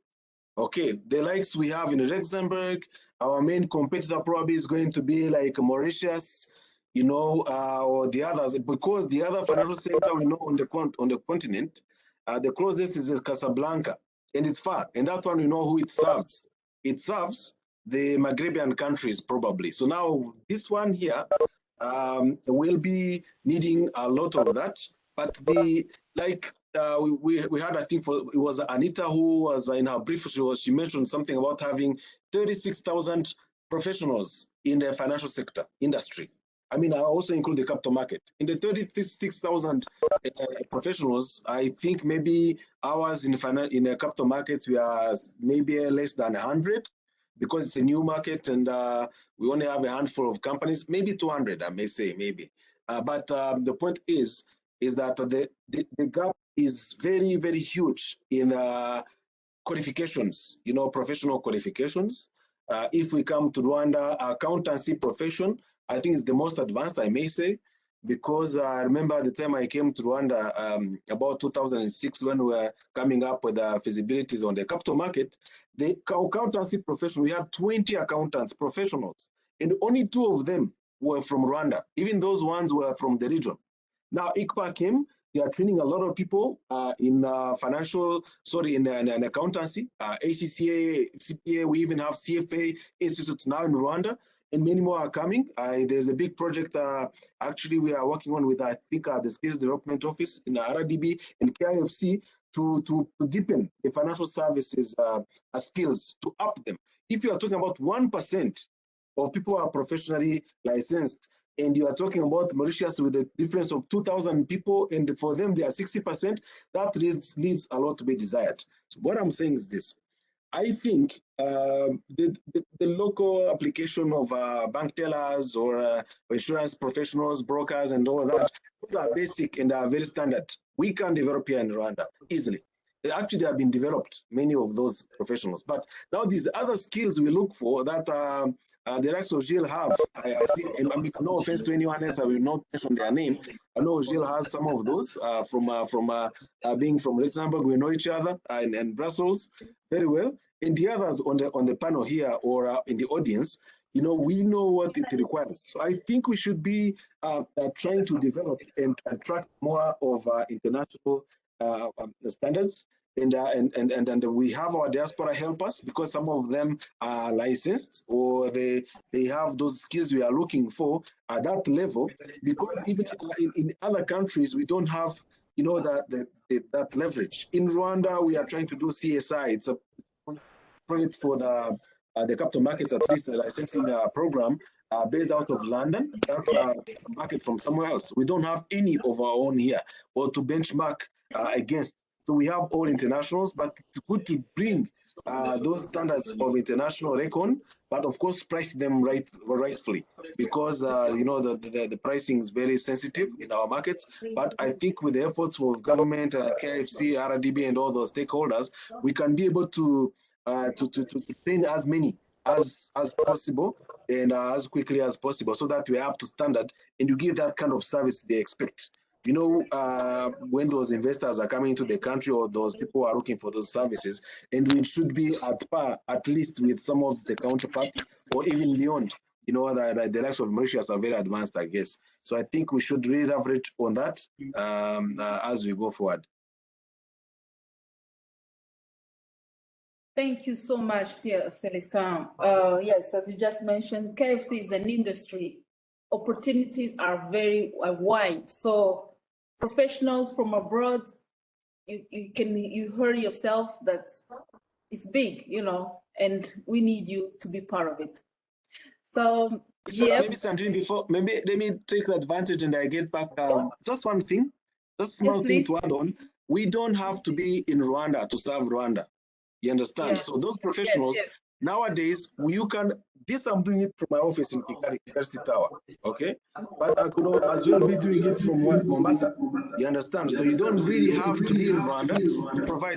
Okay, the likes we have in Luxembourg, our main competitor probably is going to be like Mauritius, you know, or the others, because the other financial center we know on the continent, the closest is Casablanca, and it's far. And that one, you know who it serves. It serves the Maghrebian countries probably. So now this one here will be needing a lot of that. But we had, I think it was Anita who was in her brief, she mentioned something about having 36,000 professionals in the financial sector industry. I mean, I also include the capital market. In the 36,000 professionals, I think maybe ours in the capital markets, we are maybe less than 100 because it's a new market and we only have a handful of companies, maybe 200, I may say, maybe. But the point is that the gap is very, very huge in qualifications, you know, professional qualifications. If we come to Rwanda, accountancy profession, I think it's the most advanced, I may say, because I remember the time I came to Rwanda about 2006 when we were coming up with the feasibilities on the capital market, the accountancy profession, we had 20 accountants, professionals, and only 2 of them were from Rwanda. Even those ones were from the region. Now, ICPA came, they are training a lot of people in accountancy, ACCA, CPA, we even have CFA institutes now in Rwanda, and many more are coming. There's a big project actually we are working on with, I think, the Skills Development Office in RDB and KIFC to deepen the financial services skills, to up them. If you are talking about 1% of people who are professionally licensed, and you are talking about Mauritius with a difference of 2,000 people, and for them they are 60%, that leaves a lot to be desired. So what I'm saying is this. I think the local application of bank tellers or insurance professionals, brokers, and all that, those are basic and are very standard. We can develop here in Rwanda easily. They actually have been developed, many of those professionals. But now these other skills we look for that the likes of Gilles have. I see, I mean, no offense to anyone else, I will not mention their name. I know Gilles has some of those from being from Luxembourg. We know each other and Brussels very well. And the others on the panel here or in the audience, you know, we know what it requires. So I think we should be trying to develop and attract more of international standards. And we have our diaspora help us because some of them are licensed or they have those skills we are looking for at that level. Because even in other countries, we don't have, you know, that leverage. In Rwanda, we are trying to do CSI. It's a project for the capital markets, at least the licensing program based out of London. That's a market from somewhere else. We don't have any of our own here or to benchmark against. So we have all internationals, but it's good to bring those standards of international recon, but of course price them rightfully, because you know the pricing is very sensitive in our markets. But I think with the efforts of government, KFC, RDB, and all those stakeholders, we can be able to train as many as possible and as quickly as possible, so that we're up to standard and you give that kind of service they expect. You know, when those investors are coming into the country or those people are looking for those services, and we should be at par, at least with some of the counterparts or even beyond. You know, the likes of Mauritius are very advanced, I guess. So I think we should really leverage on that as we go forward. Thank you so much, Pierre Celestin. Yes, as you just mentioned, KFC is an industry. Opportunities are very wide. So professionals from abroad, you heard yourself that it's big, you know, and we need you to be part of it. So maybe Sandrine, before maybe let me take the advantage and I get back. Just one thing, just small thing to add on. We don't have to be in Rwanda to serve Rwanda. You understand? Yes. So those professionals nowadays, you can. This I'm doing it from my office in Kigali, University Tower. Okay, but I could as well be doing it from Mombasa. You understand? So you don't really have to be in Rwanda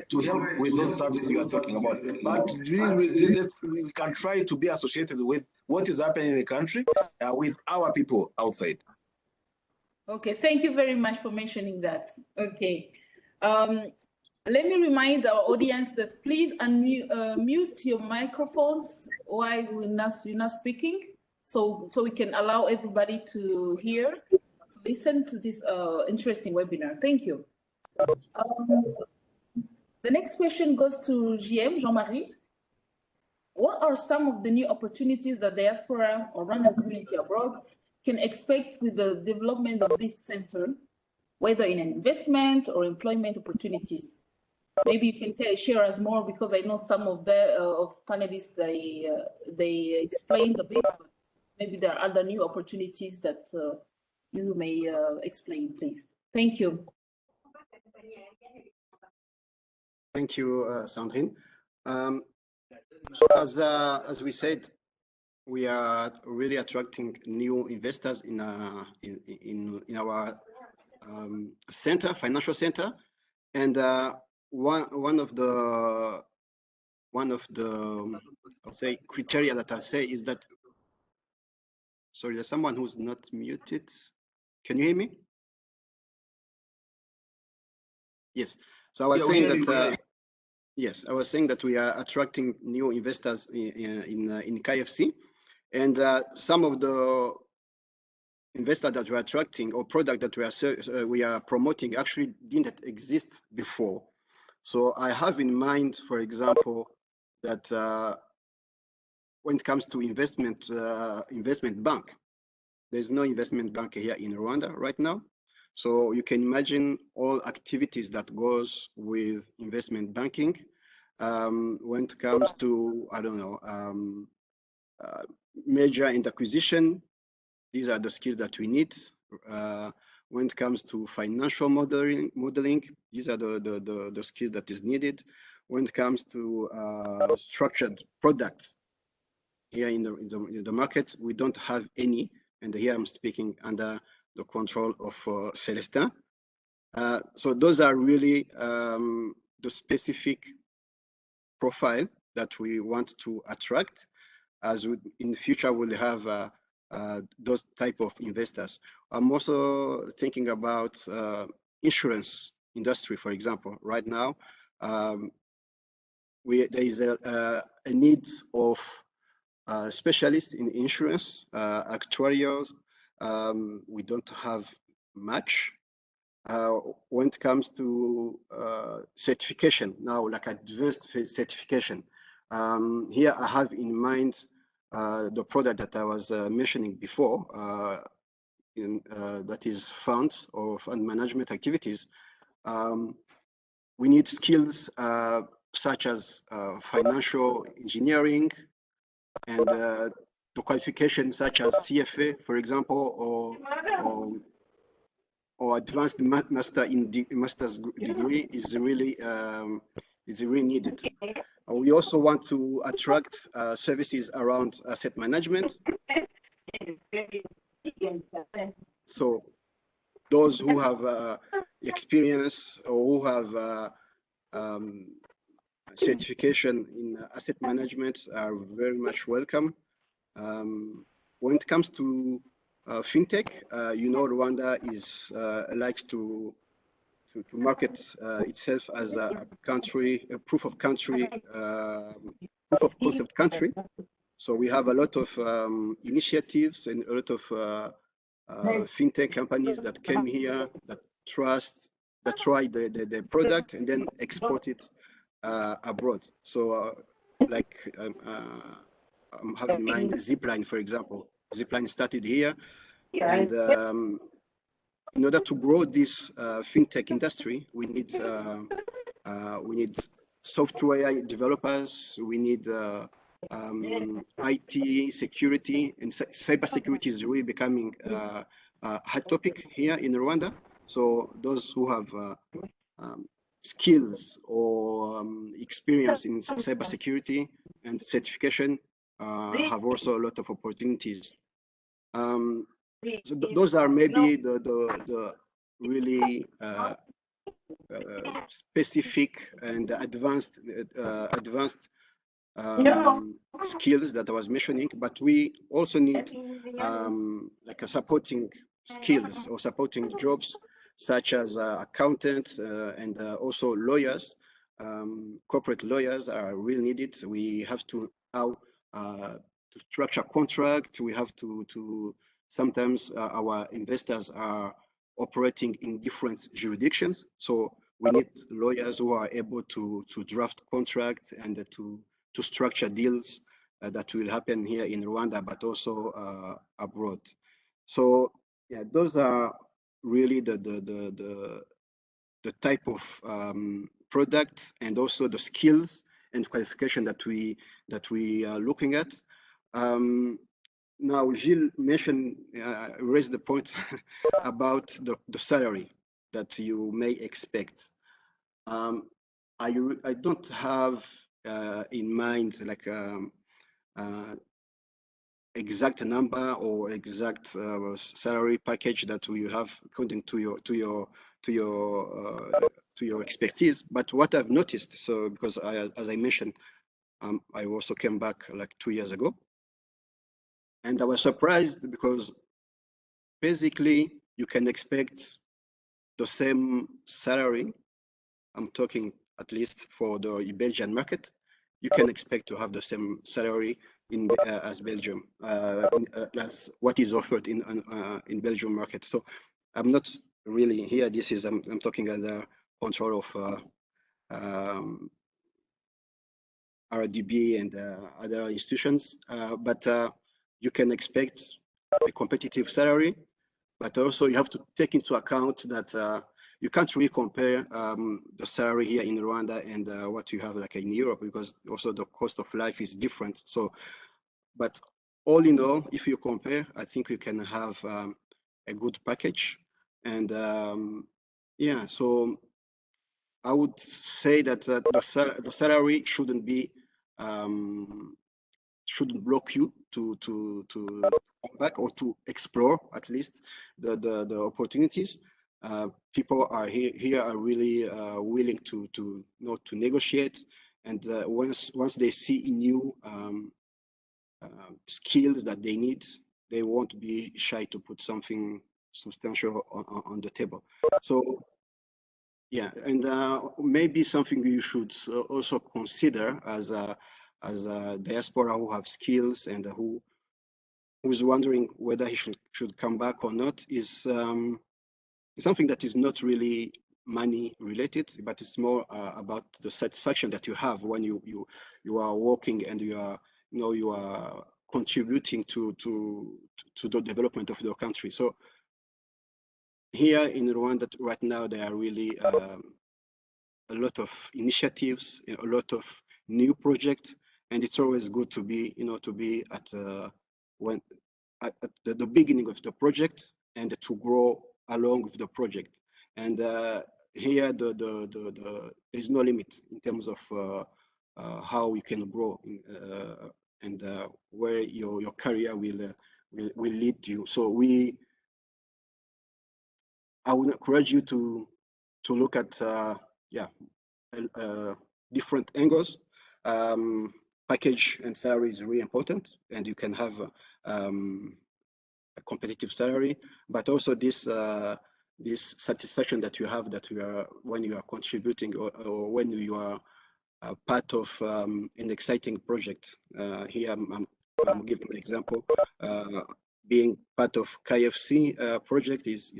to help with those services you are talking about. But really, we can try to be associated with what is happening in the country with our people outside. Okay, thank you very much for mentioning that. Okay. Let me remind our audience that please mute your microphones while you're not speaking, so we can allow everybody to hear, to listen to this interesting webinar. Thank you. The next question goes to Jean-Marie. What are some of the new opportunities that diaspora or Rwandan community abroad can expect with the development of this center, whether in investment or employment opportunities? Maybe you can share us more, because I know some of the panelists, they explained a bit, but maybe there are other new opportunities that you may explain, please. Thank you. Thank you, Sandrine. As we said, we are really attracting new investors in our center, financial center, and one of the I'll say criteria that I say is that, sorry, there's someone who's not muted. Can you hear me? Yes. So I was saying that yes, I was saying that we are attracting new investors in KFC, and some of the investors that we're attracting or product that we are promoting actually didn't exist before. So I have in mind, for example, that when it comes to investment bank, there's no investment bank here in Rwanda right now. So you can imagine all activities that goes with investment banking. When it comes to, I don't know, merger and acquisition, these are the skills that we need. When it comes to financial modeling, these are the skills that is needed. When it comes to structured products, here in the market, we don't have any, and here I'm speaking under the control of Celestin. So those are really the specific profile that we want to attract, as we, in the future we'll have those type of investors. I'm also thinking about insurance industry, for example. Right now, there is a need of specialists in insurance, actuarials. We don't have much. When it comes to certification now, like advanced certification, here I have in mind the product that I was mentioning before, that is funds or fund management activities. We need skills such as financial engineering and the qualifications such as CFA, for example, or advanced master's degree is really needed. We also want to attract services around asset management. So those who have experience or who have certification in asset management are very much welcome. When it comes to fintech, you know, Rwanda is likes to market itself as a country, a proof of concept country. So we have a lot of initiatives and a lot of fintech companies that came here, that try the product and then export it abroad. So like I'm having in mind Zipline, for example. Zipline started here, and in order to grow this fintech industry, we need software developers, we need IT security, and cyber security is really becoming a hot topic here in Rwanda. So those who have skills or experience in cyber security and certification have also a lot of opportunities. So those are maybe the really specific and advanced skills that I was mentioning, but we also need like a supporting skills or supporting jobs such as accountants and also lawyers. Corporate lawyers are really needed. We have to how to structure contract. We have to sometimes our investors are operating in different jurisdictions, so we need lawyers who are able to draft contract and to structure deals that will happen here in Rwanda, but also abroad. So yeah, those are really the type of product and also the skills and qualification that we are looking at. Now, Gilles mentioned, raised the point about the salary that you may expect. I don't have in mind like exact number or exact salary package that we have according to your expertise. But what I've noticed, so because as I mentioned, I also came back like 2 years ago, and I was surprised because basically you can expect the same salary. I'm talking at least for the Belgian market. You can expect to have the same salary in as Belgium, as what is offered in Belgium market. So I'm not really here. This is I'm talking under control of RDB and other institutions, but you can expect a competitive salary, but also you have to take into account that you can't really compare the salary here in Rwanda and what you have like in Europe, because also the cost of life is different. So, but all in all, if you compare, I think you can have a good package. And yeah, so I would say that the salary shouldn't be shouldn't block you to come back or to explore at least the opportunities. people are here are really willing to negotiate, and once they see new skills that they need, they won't be shy to put something substantial on the table. So yeah, and maybe something you should also consider as a diaspora who have skills and who's wondering whether he should come back or not is something that is not really money related, but it's more about the satisfaction that you have when you are working and you are contributing to the development of your country. So here in Rwanda right now, there are really a lot of initiatives, a lot of new projects, and it's always good to be at the beginning of the project and to grow along with the project. And here there's no limit in terms of how you can grow and where your career will lead you. So I would encourage you to look at different angles. Package and salary is really important, and you can have a competitive salary, but also this satisfaction that you have when you are contributing or when you are part of an exciting project. Here I'm giving an example. Being part of KFC project is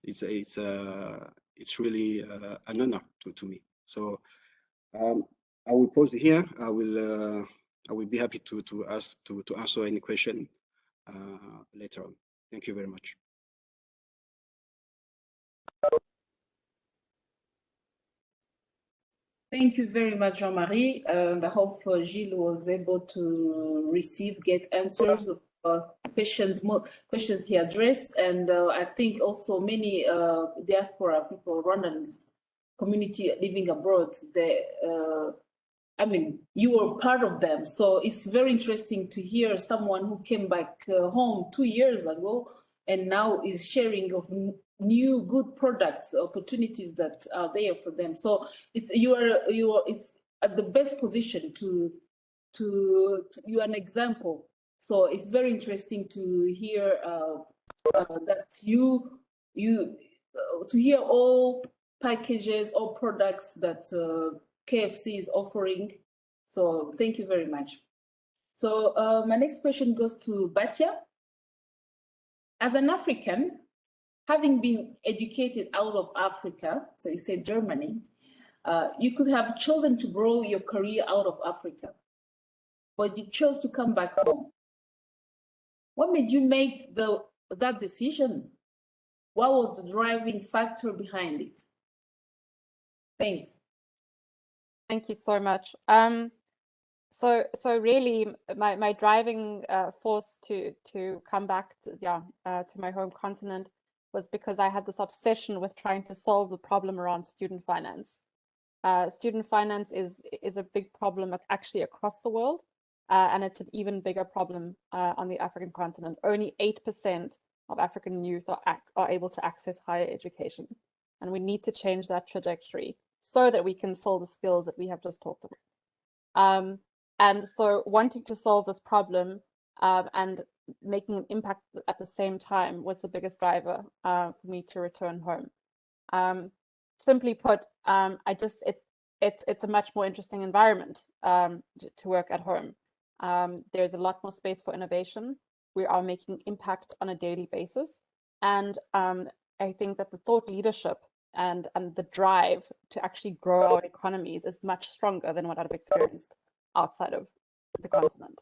it's really an honor to me. So I will pause here. I will be happy to answer any question later on. Thank you very much. Thank you very much, Jean-Marie. And I hope Gilles was able to get answers of questions he addressed. And I think also many diaspora people, Rwandan community living abroad, I mean, you were part of them. So it's very interesting to hear someone who came back home 2 years ago and now is sharing of new good products, opportunities that are there for them. So it's it's at the best position to you're an example. So it's very interesting to hear that to hear all packages or products that KFC is offering. So thank you very much. So my next question goes to Batya. As an African, having been educated out of Africa, so you said Germany, you could have chosen to grow your career out of Africa, but you chose to come back home. What made you make that decision? What was the driving factor behind it? Thanks. Thank you so much. So really, my driving force to come back to my home continent was because I had this obsession with trying to solve the problem around student finance. Student finance is a big problem actually across the world, and it's an even bigger problem on the African continent. Only 8% of African youth are able to access higher education, and we need to change that trajectory so that we can fill the skills that we have just talked about. And so wanting to solve this problem and making an impact at the same time was the biggest driver for me to return home. Simply put, it's a much more interesting environment to work at home. There's a lot more space for innovation. We are making impact on a daily basis. And I think that the thought leadership and the drive to actually grow our economies is much stronger than what I've experienced outside of the continent.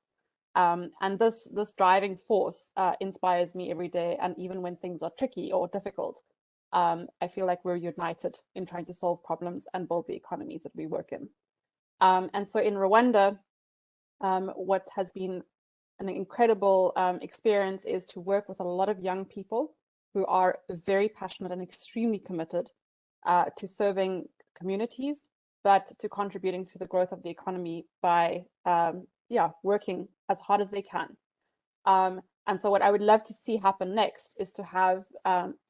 And this driving force inspires me every day. And even when things are tricky or difficult, I feel like we're united in trying to solve problems and build the economies that we work in. And so in Rwanda, what has been an incredible experience is to work with a lot of young people who are very passionate and extremely committed to serving communities, but to contributing to the growth of the economy by working as hard as they can. And so what I would love to see happen next is to have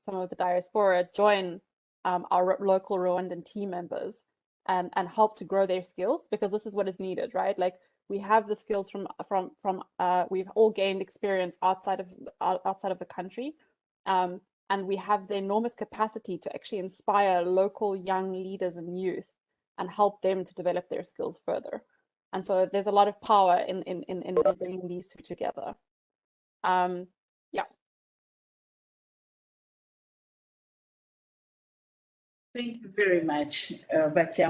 some of the diaspora join our local Rwandan team members and help to grow their skills, because this is what is needed, right? Like, we have the skills from we've all gained experience outside of the country, and we have the enormous capacity to actually inspire local young leaders and youth and help them to develop their skills further. And so there's a lot of power in bringing these two together. Yeah. Thank you very much, Batya.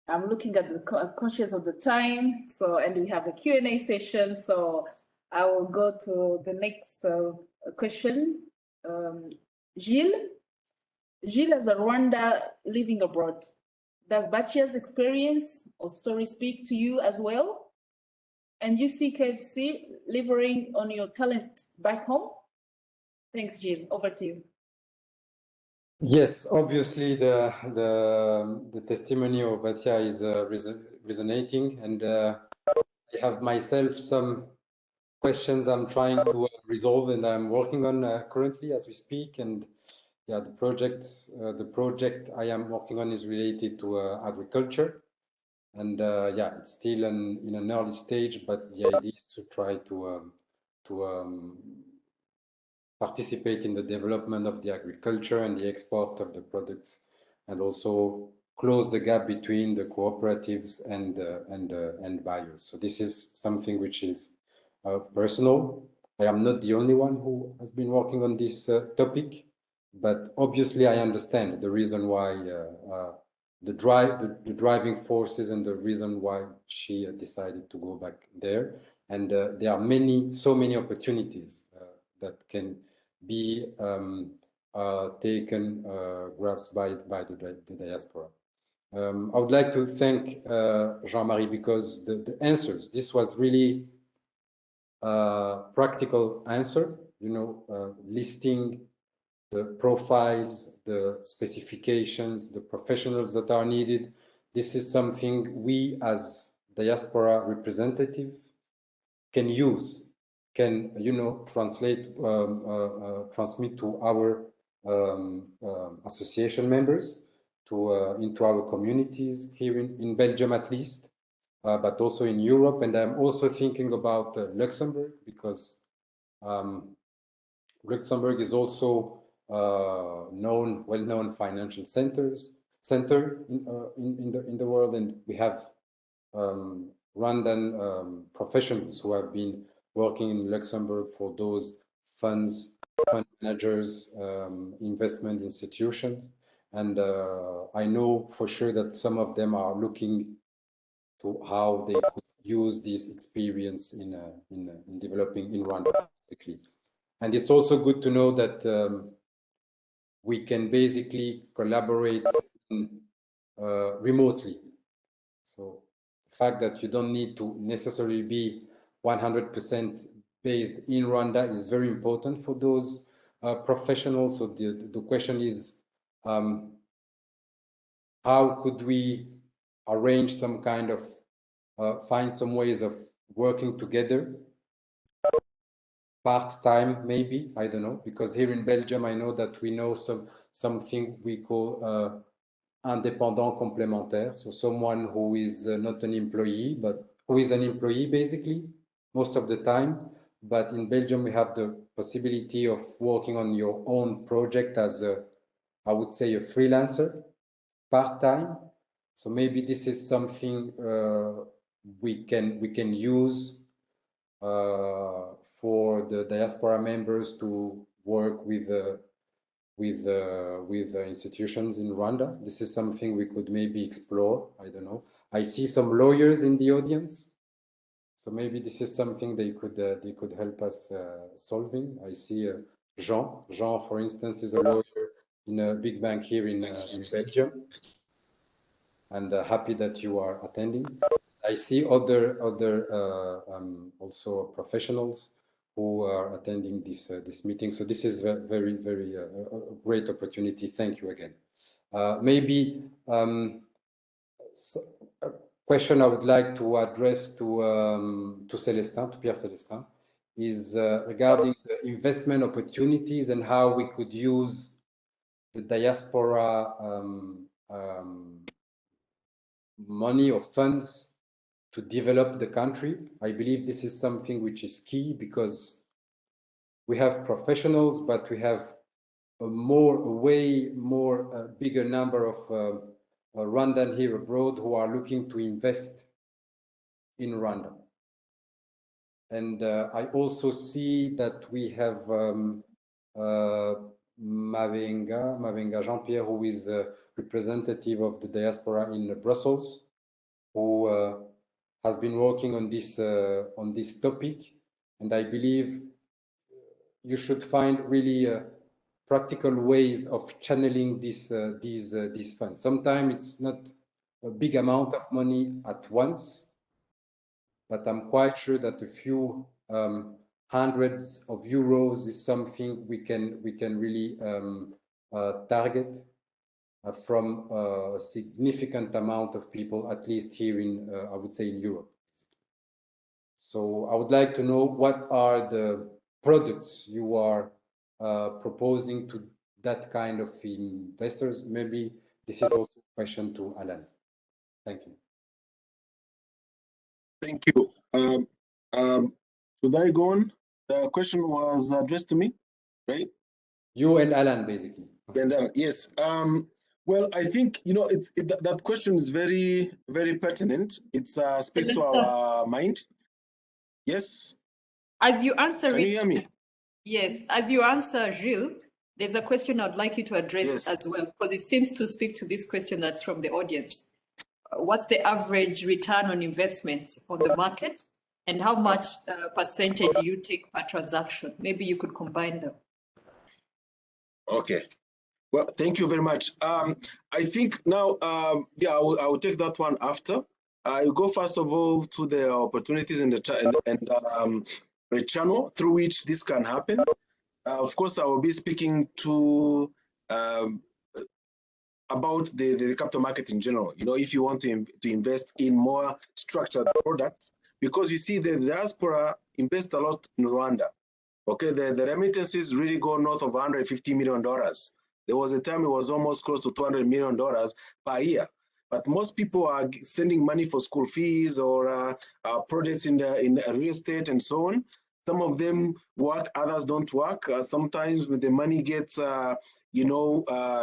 I'm looking at the conscious of the time, so, and we have a Q&A session, so I will go to the next question. Gilles, as a Rwanda living abroad, does Batya's experience or story speak to you as well? And you see KFC delivering on your talent back home? Thanks, Gilles. Over to you. Yes, obviously the testimony of Batya is resonating, and I have myself some questions I'm trying to resolve, and I'm working on currently as we speak. And yeah, the project I am working on is related to agriculture, and yeah, it's still in an early stage, but the idea is to try to participate in the development of the agriculture and the export of the products, and also close the gap between the cooperatives and buyers. So this is something which is personal. I am not the only one who has been working on this topic, but obviously I understand the reason why the driving forces and the reason why she decided to go back there. And there are so many opportunities that can be taken grabs by the diaspora. I would like to thank Jean-Marie, because the answers, this was really a practical answer, you know, listing the profiles, the specifications, the professionals that are needed. This is something we as diaspora representatives can use, can, you know, transmit to our association members, into our communities here in Belgium at least, but also in Europe. And I'm also thinking about Luxembourg, because Luxembourg is also well-known financial center in the world, and we have Rwandan professionals who have been working in Luxembourg for those funds, fund managers, investment institutions, and I know for sure that some of them are looking to how they could use this experience in developing in Rwanda, basically. And it's also good to know that we can basically collaborate remotely. So the fact that you don't need to necessarily be 100% based in Rwanda is very important for those professionals. So the question is, how could we arrange some kind of, find some ways of working together, part-time maybe, I don't know, because here in Belgium, I know that we know something we call indépendant complémentaire, so someone who is not an employee, but who is an employee basically most of the time. But in Belgium, we have the possibility of working on your own project as I would say a freelancer, part-time. So maybe this is something we can use for the diaspora members to work with institutions in Rwanda. This is something we could maybe explore. I don't know. I see some lawyers in the audience, so maybe this is something they could help us solving. I see Jean. Jean, for instance, is a lawyer in a big bank here in Belgium, and happy that you are attending. I see other also professionals who are attending this meeting. So this is very a great opportunity. Thank you again. Maybe a question I would like to address to Célestin, to Pierre Célestin, is regarding the investment opportunities and how we could use the diaspora money or funds to develop the country. I believe this is something which is key because we have professionals, but we have a way more bigger number of Rwandan here abroad who are looking to invest in Rwanda. And I also see that we have Mavenga Jean-Pierre, who is a representative of the diaspora in Brussels, who has been working on this topic. And I believe you should find really practical ways of channeling these funds. Sometimes it's not a big amount of money at once, but I'm quite sure that a few hundreds of euros is something we can really target from a significant amount of people, at least here in I would say in Europe. So I would like to know what are the products you are proposing to that kind of investors. Maybe this is also a question to Alan. Thank you. Thank you. Should I go on? The question was addressed to me, right? You and Alan, basically. And yes. Well, I think that question is very, very pertinent. It's a space to our mind. Yes. As you answer Can you hear me? Yes, as you answer, Gilles, there's a question I'd like you to address as well, because it seems to speak to this question that's from the audience. What's the average return on investments on the market, and how much percentage do you take per transaction? Maybe you could combine them. Okay. Well, thank you very much. I think now, yeah, I will take that one after. I will go first of all to the opportunities and the channel through which this can happen. Of course, I will be speaking to about the capital market in general. If you want to invest in more structured products, because you see the diaspora invest a lot in Rwanda. Okay, the remittances really go north of $150 million. There was a time it was almost close to $200 million per year. But most people are sending money for school fees or projects in real estate and so on. Some of them work, others don't work. Sometimes the money gets,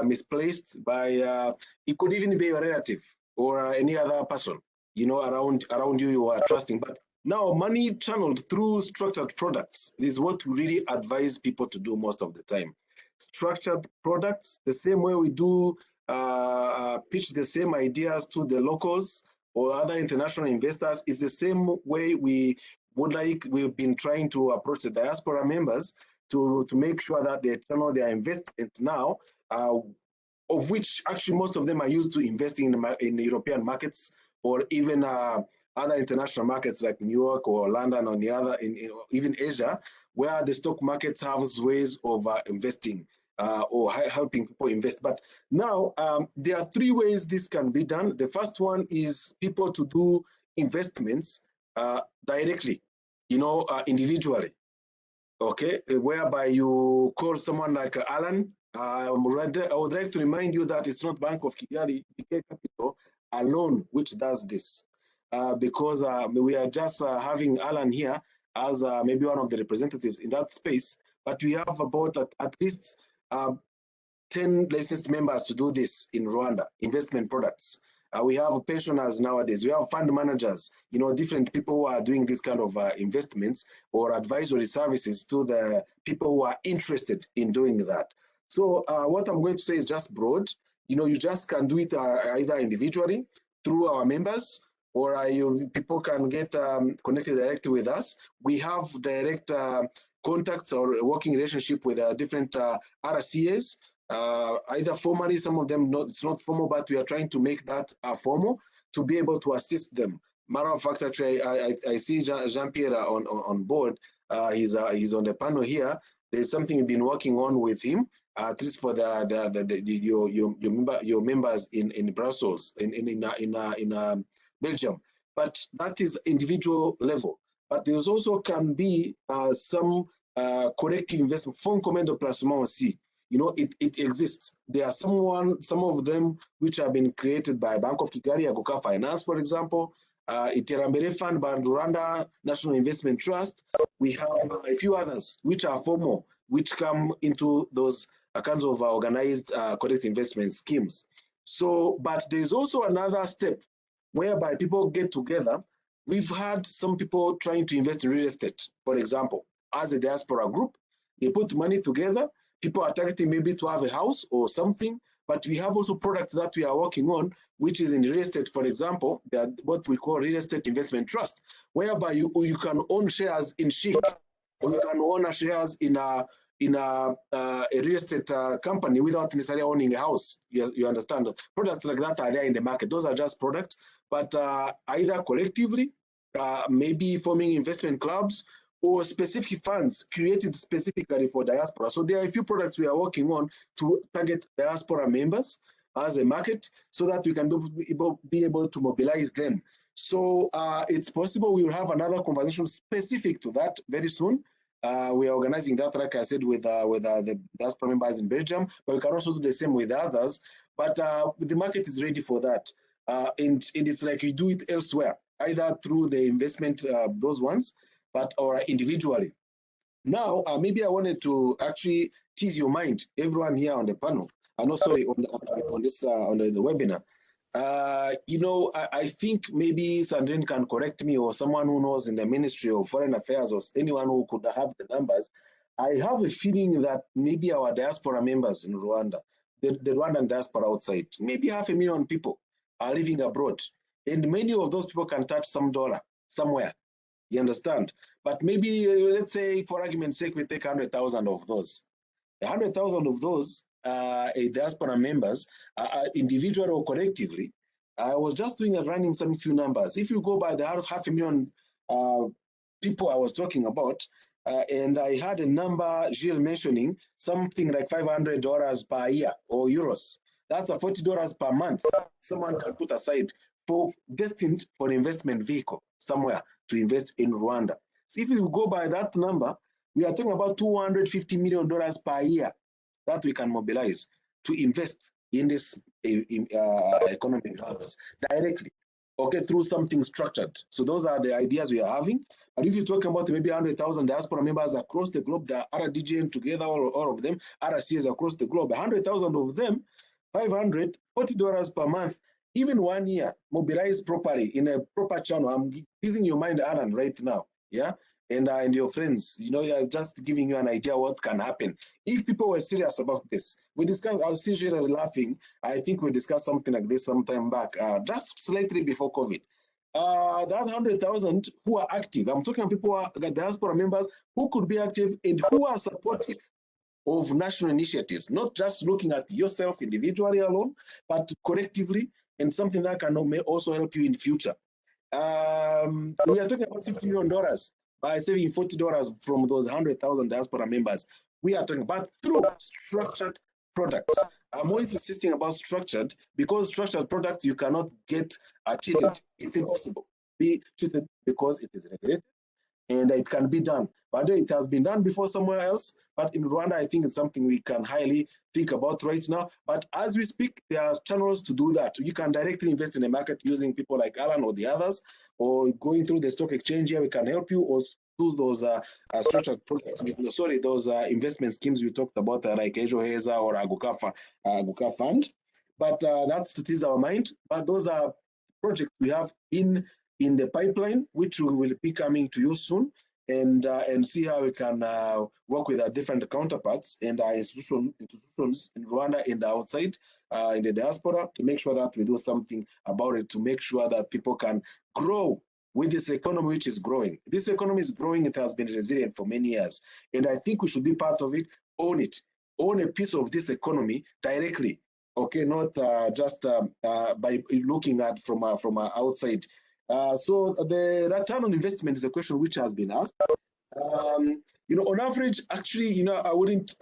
misplaced by, it could even be a relative or any other person, around you are trusting. But now money channeled through structured products is what we really advise people to do most of the time. Structured products, the same way we do pitch the same ideas to the locals or other international investors, is the same way we've been trying to approach the diaspora members to make sure that they channel their investments now, of which actually most of them are used to investing in the European markets or even other international markets like New York or London or the other, even Asia, where the stock markets have ways of investing or helping people invest. But now there are three ways this can be done. The first one is people to do investments directly, individually. Okay, whereby you call someone like Alan. I would like to remind you that it's not Bank of Kigali, BK Capital alone which does this, because we are just having Alan here as maybe one of the representatives in that space, but we have about at least 10 licensed members to do this in Rwanda, investment products. We have pensioners nowadays, we have fund managers, different people who are doing this kind of investments or advisory services to the people who are interested in doing that. So what I'm going to say is just broad. You just can do it either individually through our members, or people can get connected directly with us. We have direct contacts or working relationship with different RCAs. Either formally, some of them it's not formal, but we are trying to make that formal to be able to assist them. Matter of fact, actually, I see Jean-Pierre on board. He's on the panel here. There's something we've been working on with him, at least for your members in Brussels, in Belgium. But that is individual level. but there's also can be some corrective investment. Fonds commun de placement aussi. You know, it exists. There are some of them which have been created by Bank of Kigali, Rwanda Finance, for example, Iterambere Fund by Rwanda National Investment Trust. We have a few others which are formal, which come into those kinds of organized corrective investment schemes. So, but there's also another step whereby people get together. We've had some people trying to invest in real estate, for example, as a diaspora group. They put money together. People are targeting maybe to have a house or something, but we have also products that we are working on, which is in real estate, for example, that what we call real estate investment trust, whereby you can own shares in SHIC, or you can own shares in a real estate company without necessarily owning a house. You understand? Products like that are there in the market. Those are just products, but either collectively, maybe forming investment clubs, or specific funds created specifically for diaspora. So there are a few products we are working on to target diaspora members as a market so that we can be able to mobilize them. So it's possible we will have another conversation specific to that very soon. We are organizing that, like I said, with the diaspora members in Belgium, but we can also do the same with others. But the market is ready for that. And it's like you do it elsewhere, either through the investment, those ones, or individually. Now, maybe I wanted to actually tease your mind, everyone here on the panel. No, sorry, on the webinar. You know, I think maybe Sandrine can correct me, or someone who knows in the Ministry of Foreign Affairs, or anyone who could have the numbers. I have a feeling that maybe our diaspora members in Rwanda, the Rwandan diaspora outside, maybe 500,000 people are living abroad, and many of those people can touch some dollar somewhere. You understand? But maybe, let's say, for argument's sake, we take 100,000 of those. 100,000 of those diaspora members, individually or collectively. I was just running some few numbers. If you go by the 500,000 people I was talking about, and I had a number, Gilles mentioning, something like $500 per year or euros. That's a $40 per month someone can put aside destined for an investment vehicle somewhere to invest in Rwanda. So if you go by that number, we are talking about $250 million per year that we can mobilize to invest in this economic drivers directly, okay, through something structured. So those are the ideas we are having. And if you're talking about maybe 100,000 diaspora members across the globe, the RDGN together, all of them, RCS across the globe, 100,000 of them, $540 per month, even 1 year, mobilized properly in a proper channel. I'm teasing your mind, Alan, right now, yeah? And your friends, you know, just giving you an idea what can happen. If people were serious about this, we discussed, I was seriously laughing. I think we discussed something like this some time back, just slightly before COVID. That 100,000 who are active, I'm talking people who are the diaspora members who could be active and who are supportive of national initiatives, not just looking at yourself individually alone, but collectively, and something that can may also help you in future. We are talking about $50 million by saving $40 from those 100,000 diaspora members. We are talking about through structured products. I'm always insisting about structured, because structured products you cannot get cheated. It's impossible. Be cheated because it is regulated and it can be done. But it has been done before somewhere else. But in Rwanda, I think it's something we can highly think about right now. But as we speak, there are channels to do that. You can directly invest in the market using people like Alan or the others, or going through the stock exchange here, we can help you, or use those structured products. Sorry, those investment schemes we talked about, like Ejo Heza or Aguka Fund. But that's to tease our mind. But those are projects we have in the pipeline, which we will be coming to you soon, and see how we can work with our different counterparts and our institutions in Rwanda and outside in the diaspora, to make sure that we do something about it, to make sure that people can grow with this economy, which is growing. This economy is growing. It has been resilient for many years. And I think we should be part of it, own it, own a piece of this economy directly. Okay, not just by looking at from outside. So the return on investment is a question which has been asked. You know, on average, actually, you know, I wouldn't,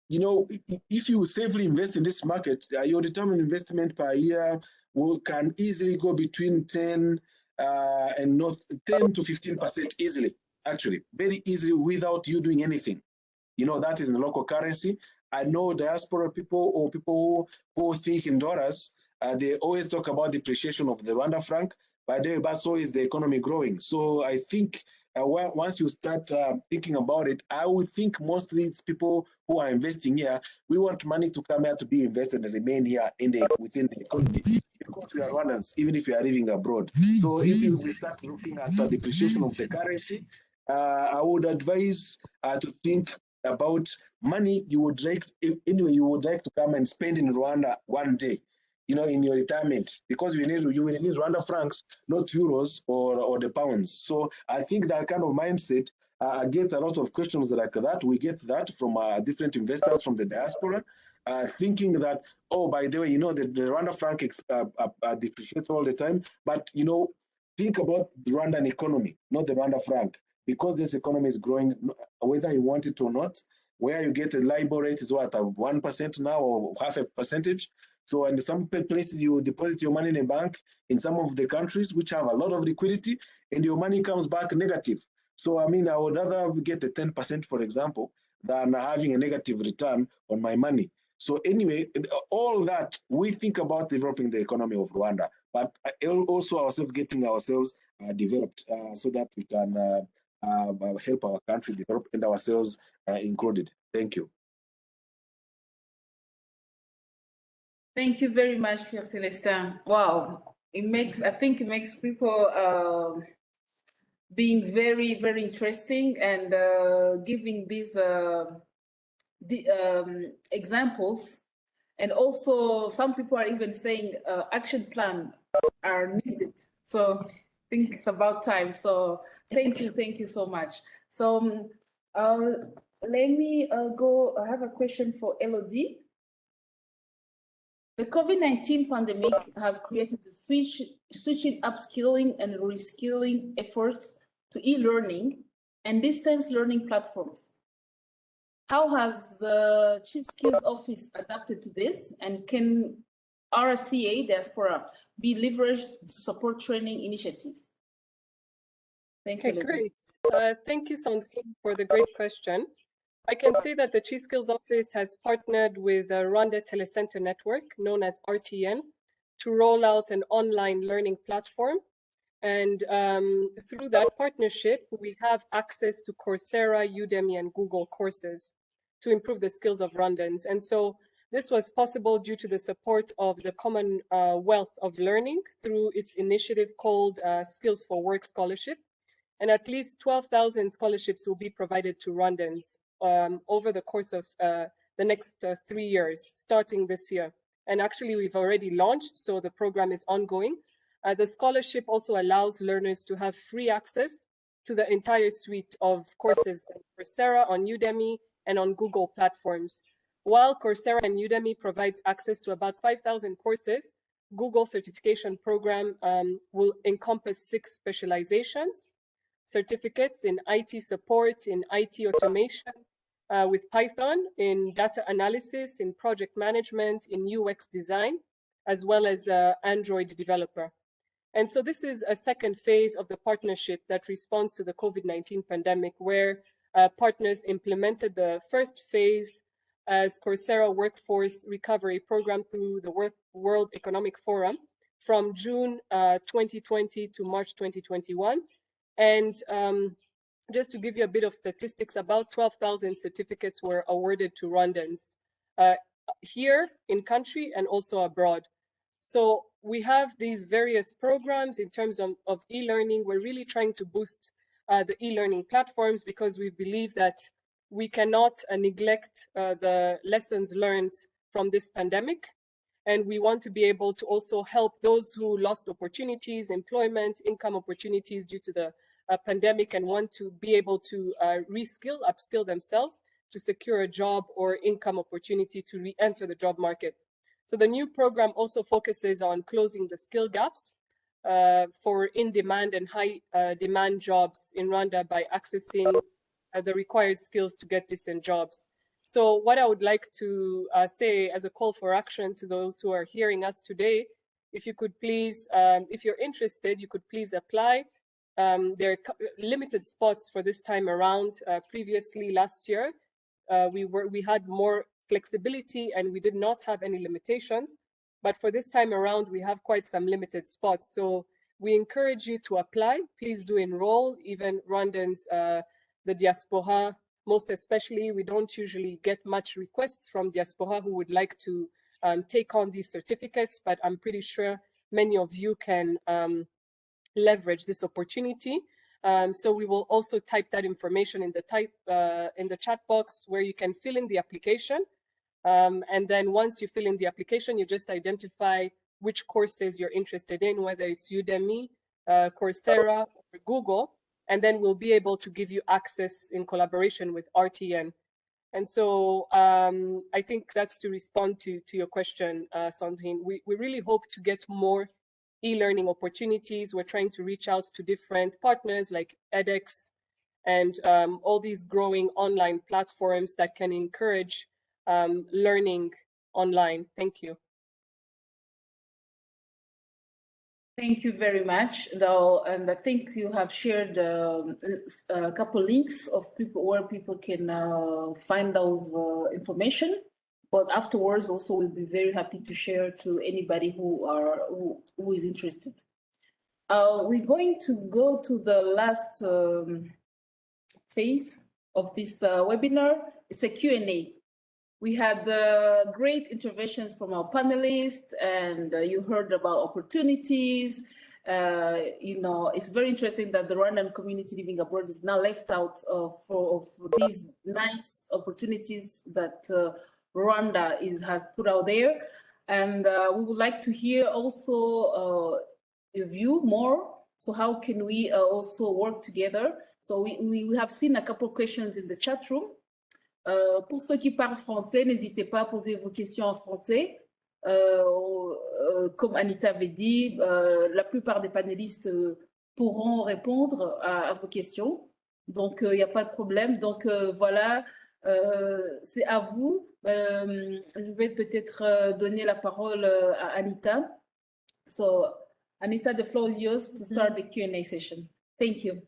you know, if you safely invest in this market, your return on investment per year can easily go between 10 and not 10 to 15% easily, actually, very easily without you doing anything. You know, that is in the local currency. I know diaspora people or people who think in dollars, they always talk about depreciation of the Rwanda franc, but so is the economy growing. So I think once you start thinking about it, I would think mostly it's people who are investing here. We want money to come here to be invested and remain here within the economy. Because we are Rwandans, even if we are living abroad. So if we start looking at the depreciation of the currency, I would advise to think about money you would like, anyway, you would like to come and spend in Rwanda one day, you know, in your retirement, because you will need Rwanda francs, not euros or the pounds. So I think that kind of mindset, I get a lot of questions like that. We get that from different investors from the diaspora, thinking that, oh, by the way, you know, the Rwanda franc depreciates all the time, but, you know, think about the Rwandan economy, not the Rwanda franc, because this economy is growing, whether you want it or not. Where you get a LIBOR rate is what, 1% now or half a percentage. So in some places you deposit your money in a bank in some of the countries which have a lot of liquidity, and your money comes back negative. So I mean, I would rather get a 10%, for example, than having a negative return on my money. So anyway, all that, we think about developing the economy of Rwanda, but also ourselves getting ourselves developed so that we can help our country develop and ourselves included. Thank you. Thank you very much, Pierre Celestin. Wow, I think it makes people being very, very interesting and giving these examples. And also some people are even saying action plan are needed. So I think it's about time. So thank you so much. So let me go, I have a question for Elodie. The COVID-19 pandemic has created the switching upskilling and reskilling efforts to e-learning and distance learning platforms. How has the Chief Skills Office adapted to this, and can RCA Diaspora be leveraged to support training initiatives? Thanks, Okay, great. Thank you, Sandrine, for the great question. I can say that the Chief Skills Office has partnered with the Rwanda Telecenter Network, known as RTN, to roll out an online learning platform. And through that partnership, we have access to Coursera, Udemy, and Google courses to improve the skills of Rwandans. And so this was possible due to the support of the Commonwealth of Learning through its initiative called Skills for Work Scholarship. And at least 12,000 scholarships will be provided to Rwandans over the course of the next 3 years, starting this year. And actually, we've already launched, so the program is ongoing. The scholarship also allows learners to have free access to the entire suite of courses on Coursera, on Udemy, and on Google platforms. While Coursera and Udemy provides access to about 5,000 courses, Google certification program will encompass 6 specializations: certificates in IT support, in IT automation, with Python, in data analysis, in project management, in UX design, as well as Android developer. And so this is a second phase of the partnership that responds to the COVID-19 pandemic, where partners implemented the first phase as Coursera Workforce Recovery Program through the World Economic Forum from June 2020 to March 2021. And just to give you a bit of statistics, about 12,000 certificates were awarded to Rwandans here in country and also abroad. So we have these various programs in terms of e-learning. We're really trying to boost the e-learning platforms because we believe that we cannot neglect the lessons learned from this pandemic. And we want to be able to also help those who lost opportunities, employment, income opportunities due to the pandemic, and want to be able to upskill themselves to secure a job or income opportunity to re-enter the job market. So the new program also focuses on closing the skill gaps for in-demand and high-demand jobs in Rwanda by accessing the required skills to get decent jobs. So what I would like to say as a call for action to those who are hearing us today if you could please, if you're interested, you could please apply. There are limited spots for this time around. Previously, last year, we had more flexibility and we did not have any limitations. But for this time around, we have quite some limited spots. So we encourage you to apply. Please do enroll, even Rwandans, the diaspora, most especially. We don't usually get much requests from diaspora who would like to take on these certificates, but I'm pretty sure many of you can leverage this opportunity. So we will also type that information in the chat box where you can fill in the application. And then once you fill in the application, you just identify which courses you're interested in, whether it's Udemy, Coursera, or Google, and then we'll be able to give you access in collaboration with RTN. And so I think that's to respond to your question, Sandrine. We really hope to get more e-learning opportunities. We're trying to reach out to different partners like edX and all these growing online platforms that can encourage learning online. Thank you. Thank you very much, though, and I think you have shared a couple links of people where people can find those information. But afterwards, also, we'll be very happy to share to anybody who is interested. We're going to go to the last phase of this webinar. It's a Q&A. We had great interventions from our panelists, and you heard about opportunities. You know, it's very interesting that the Rwandan community living abroad is now left out of these nice opportunities that Rwanda has put out there. And we would like to hear also your view more. So how can we also work together? So we have seen a couple of questions in the chat room. Pour ceux qui parlent français, n'hésitez pas à poser vos questions en français. Comme Anita avait dit, la plupart des panélistes pourront répondre à vos questions. Donc, il n'y a pas de problème. Donc, voilà, c'est à vous. Je vais peut-être donner la parole à Anita. So, Anita, the floor is yours to start the Q&A session. Thank you.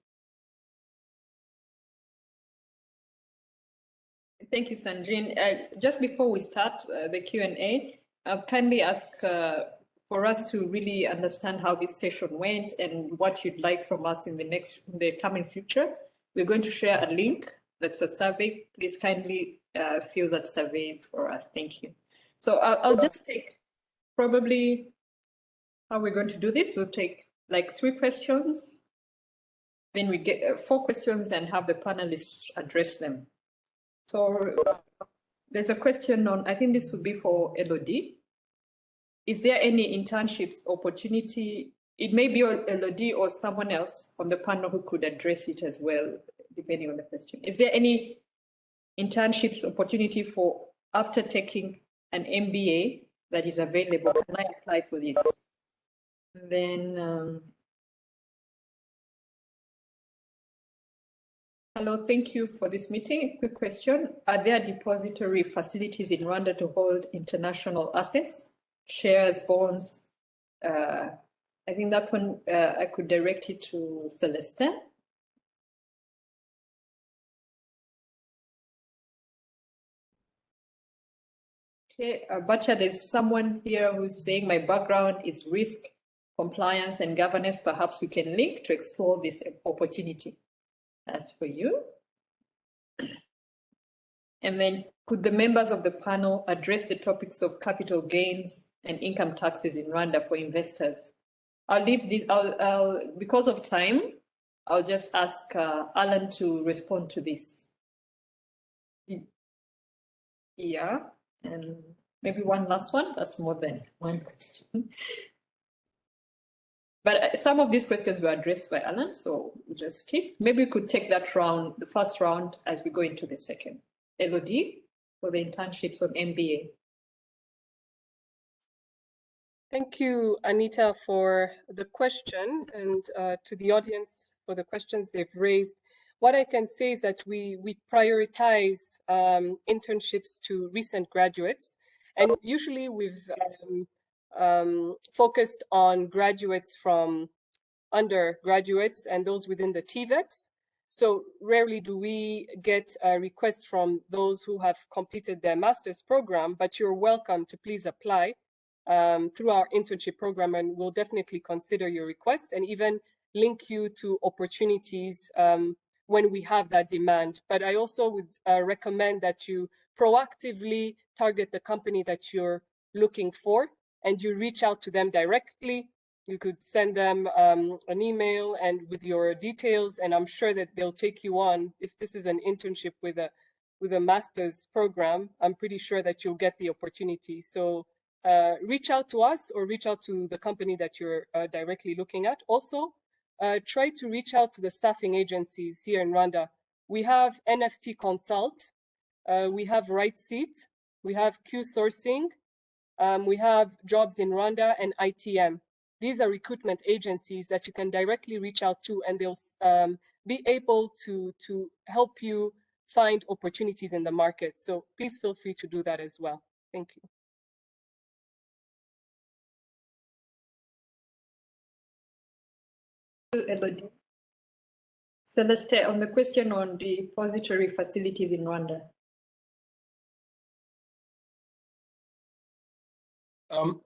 Thank you, Sandrine. Just before we start the Q&A, I'll kindly ask for us to really understand how this session went and what you'd like from us in the coming future. We're going to share a link that's a survey. Please kindly fill that survey for us. Thank you. So I'll just take probably how we're going to do this. We'll take like 3 questions. Then we get 4 questions and have the panelists address them. So there's a question on, I think this would be for Elodie. Is there any internships opportunity? It may be Elodie or someone else on the panel who could address it as well, depending on the question. Is there any internships opportunity for after taking an MBA that is available? Can I apply for this? And then, hello, thank you for this meeting. Quick question. Are there depository facilities in Rwanda to hold international assets, shares, bonds? I think that one I could direct it to Celestin. Okay, Bacha, there's someone here who's saying my background is risk, compliance, and governance. Perhaps we can link to explore this opportunity. That's for you. And then could the members of the panel address the topics of capital gains and income taxes in Rwanda for investors? I'll leave this, because of time, I'll just ask Alan to respond to this. Yeah, and maybe one last one, that's more than one question. But some of these questions were addressed by Alan, so we'll just skip. Maybe we could take that round, the first round, as we go into the second. Elodie, for the internships on MBA. Thank you, Anita, for the question, and to the audience for the questions they've raised. What I can say is that we prioritize internships to recent graduates, and usually we've focused on graduates from undergraduates and those within the TVETs. So rarely do we get requests from those who have completed their master's program, but you're welcome to please apply through our internship program, and we'll definitely consider your request and even link you to opportunities when we have that demand. But I also would recommend that you proactively target the company that you're looking for and you reach out to them directly. You could send them an email and with your details, and I'm sure that they'll take you on. If this is an internship with a master's program, I'm pretty sure that you'll get the opportunity. So reach out to us or reach out to the company that you're directly looking at. Also, try to reach out to the staffing agencies here in Rwanda. We have NFT Consult, we have Right Seat, we have Q Sourcing, we have Jobs in Rwanda and ITM. These are recruitment agencies that you can directly reach out to, and they'll be able to help you find opportunities in the market. So please feel free to do that as well. Thank you. Elodie. Celeste, on the question on depository facilities in Rwanda.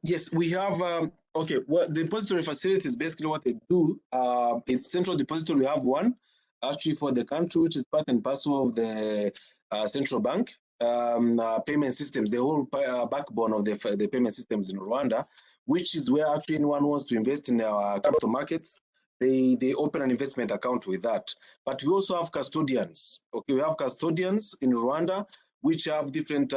Yes, we have, okay, well, the depository facilities, basically what they do, it's central depository, we have one, actually for the country, which is part and parcel of the central bank payment systems, the whole backbone of the payment systems in Rwanda, which is where actually anyone wants to invest in our capital markets, they open an investment account with that. But we also have custodians, okay, we have custodians in Rwanda, which have different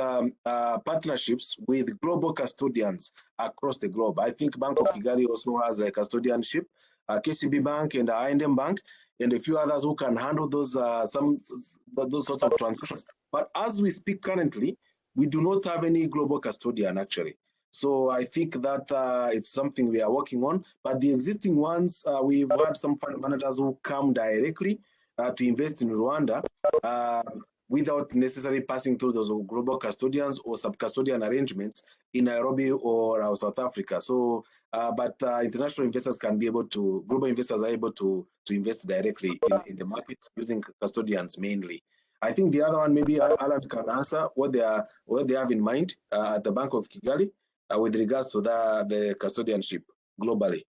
partnerships with global custodians across the globe. I think Bank of Kigali also has a custodianship, KCB Bank and I&M Bank, and a few others who can handle those those sorts of transactions. But as we speak currently, we do not have any global custodian actually. So I think that it's something we are working on. But the existing ones, we've had some fund managers who come directly to invest in Rwanda. Without necessarily passing through those global custodians or sub-custodian arrangements in Nairobi or South Africa. So, but international investors can be able to, global investors are able to invest directly in the market using custodians mainly. I think the other one, maybe Alan can answer what they have in mind at the Bank of Kigali with regards to the custodianship globally.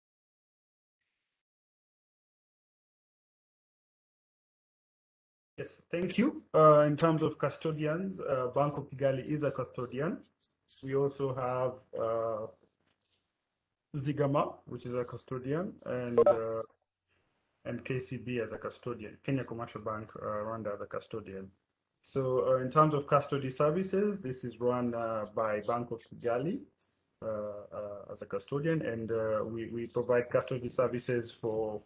Yes, thank you. In terms of custodians, Bank of Kigali is a custodian. We also have Zigama, which is a custodian, and KCB as a custodian, Kenya Commercial Bank, Rwanda as a custodian. So in terms of custody services, this is run by Bank of Kigali as a custodian, and we provide custody services for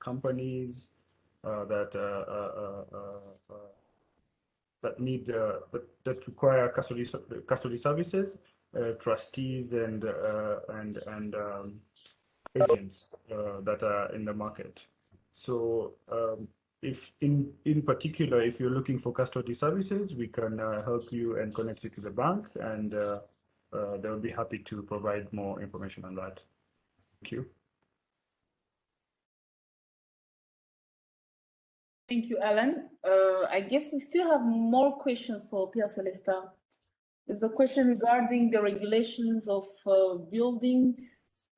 companies that need that require custody services, trustees and agents that are in the market. So if in particular, if you're looking for custody services, we can help you and connect you to the bank, and they'll be happy to provide more information on that. Thank you. Thank you, Alan. I guess we still have more questions for Pierre Celestin. There's a question regarding the regulations of building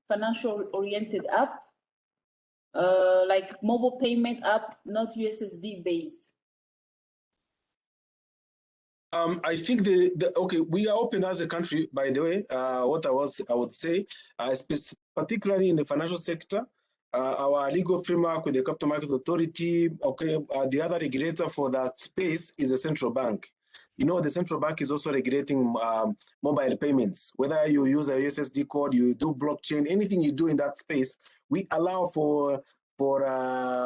financial-oriented app, like mobile payment app, not USSD based. I think okay, we are open as a country, by the way. What I would say, particularly in the financial sector, our legal framework with the Capital Market Authority, okay, the other regulator for that space is the central bank. You know, the central bank is also regulating mobile payments. Whether you use a USSD code, you do blockchain, anything you do in that space, we allow for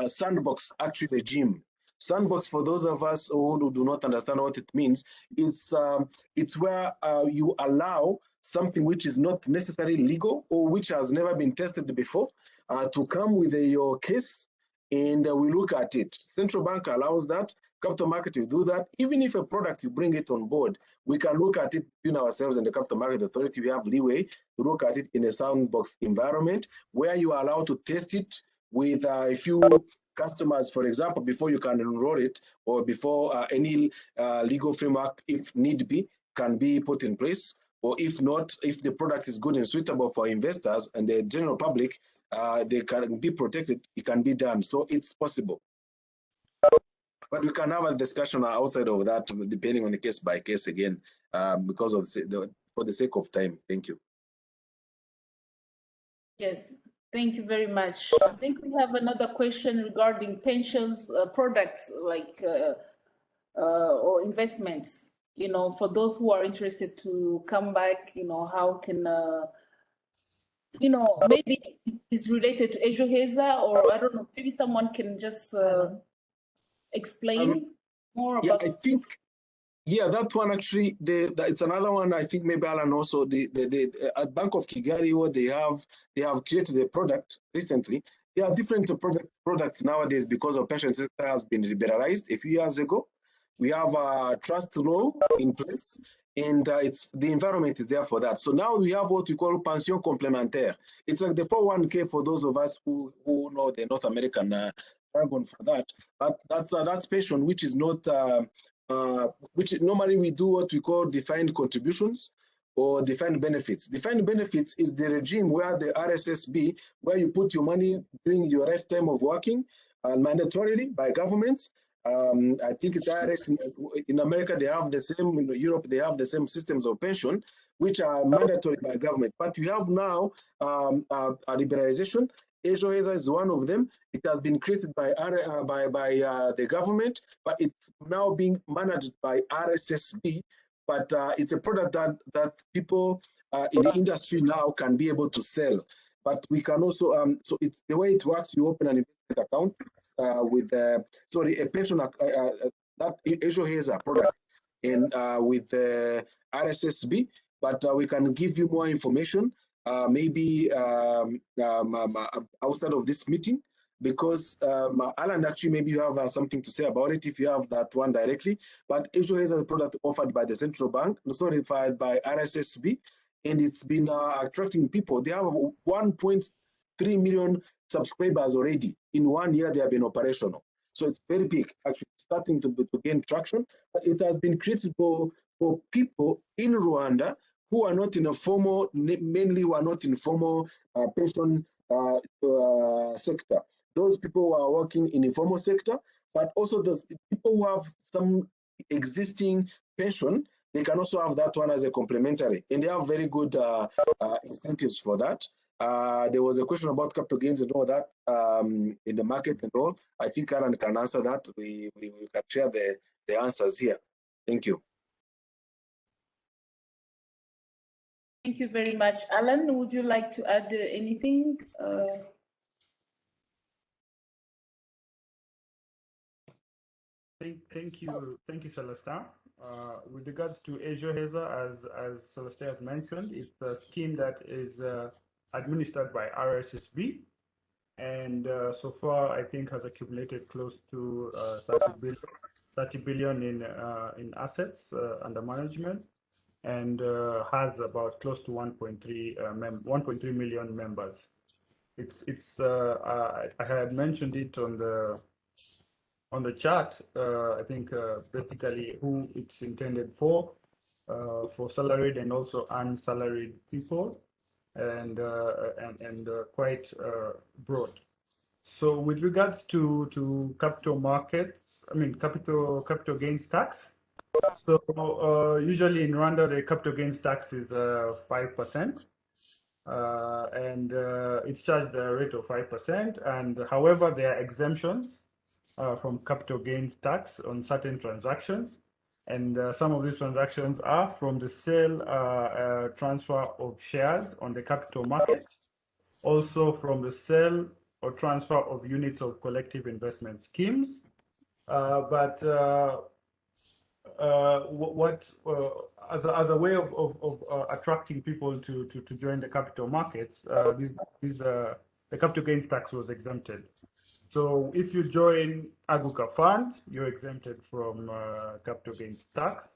sandbox actually regime. Sandbox, for those of us who do not understand what it means, it's where you allow something which is not necessarily legal or which has never been tested before to come with your case, and we look at it. Central bank allows that. capital market will do that. Even if a product, you bring it on board, we can look at it between ourselves and the Capital Market Authority. We have leeway to look at it in a sandbox environment where you are allowed to test it with a few customers, for example, before you can enroll it, or before any legal framework, if need be, can be put in place. Or if not, if the product is good and suitable for investors and the general public, they can be protected, it can be done. So it's possible. But we can have a discussion outside of that, depending on the case by case again, because of for the sake of time. Thank you. Yes, thank you very much. I think we have another question regarding pensions products like or investments. You know, for those who are interested to come back, you know, how can you know, maybe it's related to Ejoheza, or I don't know, maybe someone can just explain more about. Yeah, I think, yeah, that one actually, it's another one. I think maybe Alan also, at Bank of Kigali, what they have created a product recently. There are different products nowadays because of pension sector has been liberalized a few years ago. We have a trust law in place, and the environment is there for that. So now we have what we call pension complémentaire. It's like the 401k for those of us who know the North American jargon for that. But that's pension, which is not which normally we do what we call defined contributions or defined benefits. Defined benefits is the regime where the RSSB, where you put your money during your lifetime of working, mandatorily by governments. I think it's IRS in America, they have the same, in Europe, they have the same systems of pension, which are mandatory by government. But we have now a liberalization. Ejoheza is one of them. It has been created by the government, but it's now being managed by RSSB. But it's a product that people in the industry now can be able to sell. But we can also, so it's the way it works, you open an investment account with, a pension, that Ejoheza product with RSSB, but we can give you more information, maybe outside of this meeting, because Alan, actually, maybe you have something to say about it if you have that one directly. But Ejoheza is a product offered by the central bank, certified by RSSB, and it's been attracting people. They have 1.3 million subscribers already. In 1 year, they have been operational. So it's very big, actually starting to gain traction. But it has been created for people in Rwanda who are not in a formal, mainly who are not in formal pension sector. Those people who are working in informal sector, but also those people who have some existing pension, they can also have that one as a complementary, and they have very good incentives for that. There was a question about capital gains and all that in the market and all. I think Alan can answer that. We can share the answers here. Thank you. Thank you very much. Alan, would you like to add anything? Thank you, Celestin. With regards to Ejoheza, as Celestin has mentioned, it's a scheme that is administered by RSSB, and so far I think has accumulated close to 30 billion in assets under management, and has about close to 1.3 million members. I had mentioned it on the chart. I think basically who it's intended for salaried and also unsalaried people, and quite broad. So with regards to capital markets, I mean capital gains tax. So usually in Rwanda the capital gains tax is 5%, and it's charged at a rate of 5%. And however, there are exemptions from capital gains tax on certain transactions, and some of these transactions are from the sale, transfer of shares on the capital market, also from the sale or transfer of units of collective investment schemes. But as a way of attracting people to join the capital markets, the capital gains tax was exempted. So if you join Aguka Fund, you're exempted from capital gains tax.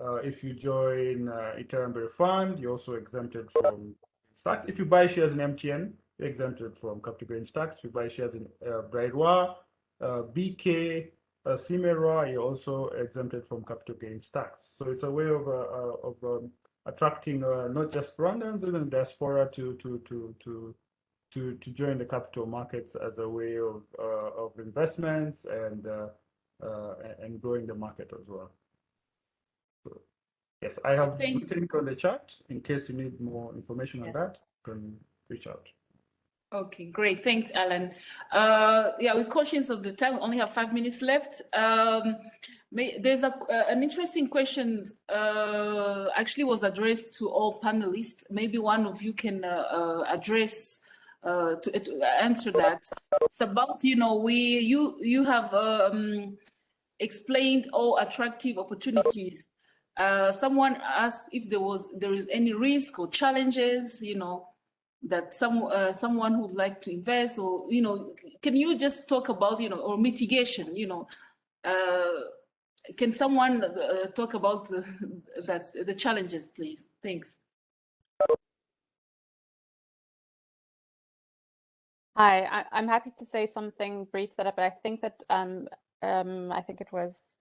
If you join Iterambere Fund, you're also exempted from tax. If you buy shares in MTN, you're exempted from capital gains tax. If you buy shares in Braidwa, BK, Simera, you're also exempted from capital gains tax. So it's a way of attracting not just Rwandans, even diaspora to join the capital markets as a way of investments and growing the market as well. So, yes, I have written on the chat in case you need more information on that. You can reach out. Okay, great. Thanks, Alan. Yeah, we're conscious of the time. We only have 5 minutes left. There's an interesting question actually was addressed to all panelists. Maybe one of you can address to answer that. It's about, you have explained all attractive opportunities. Someone asked if there is any risk or challenges, that someone who'd like to invest, or can you just talk about or mitigation? Can someone talk about the challenges, please? Thanks. Hi, I'm happy to say something brief to that, but I think that I think it was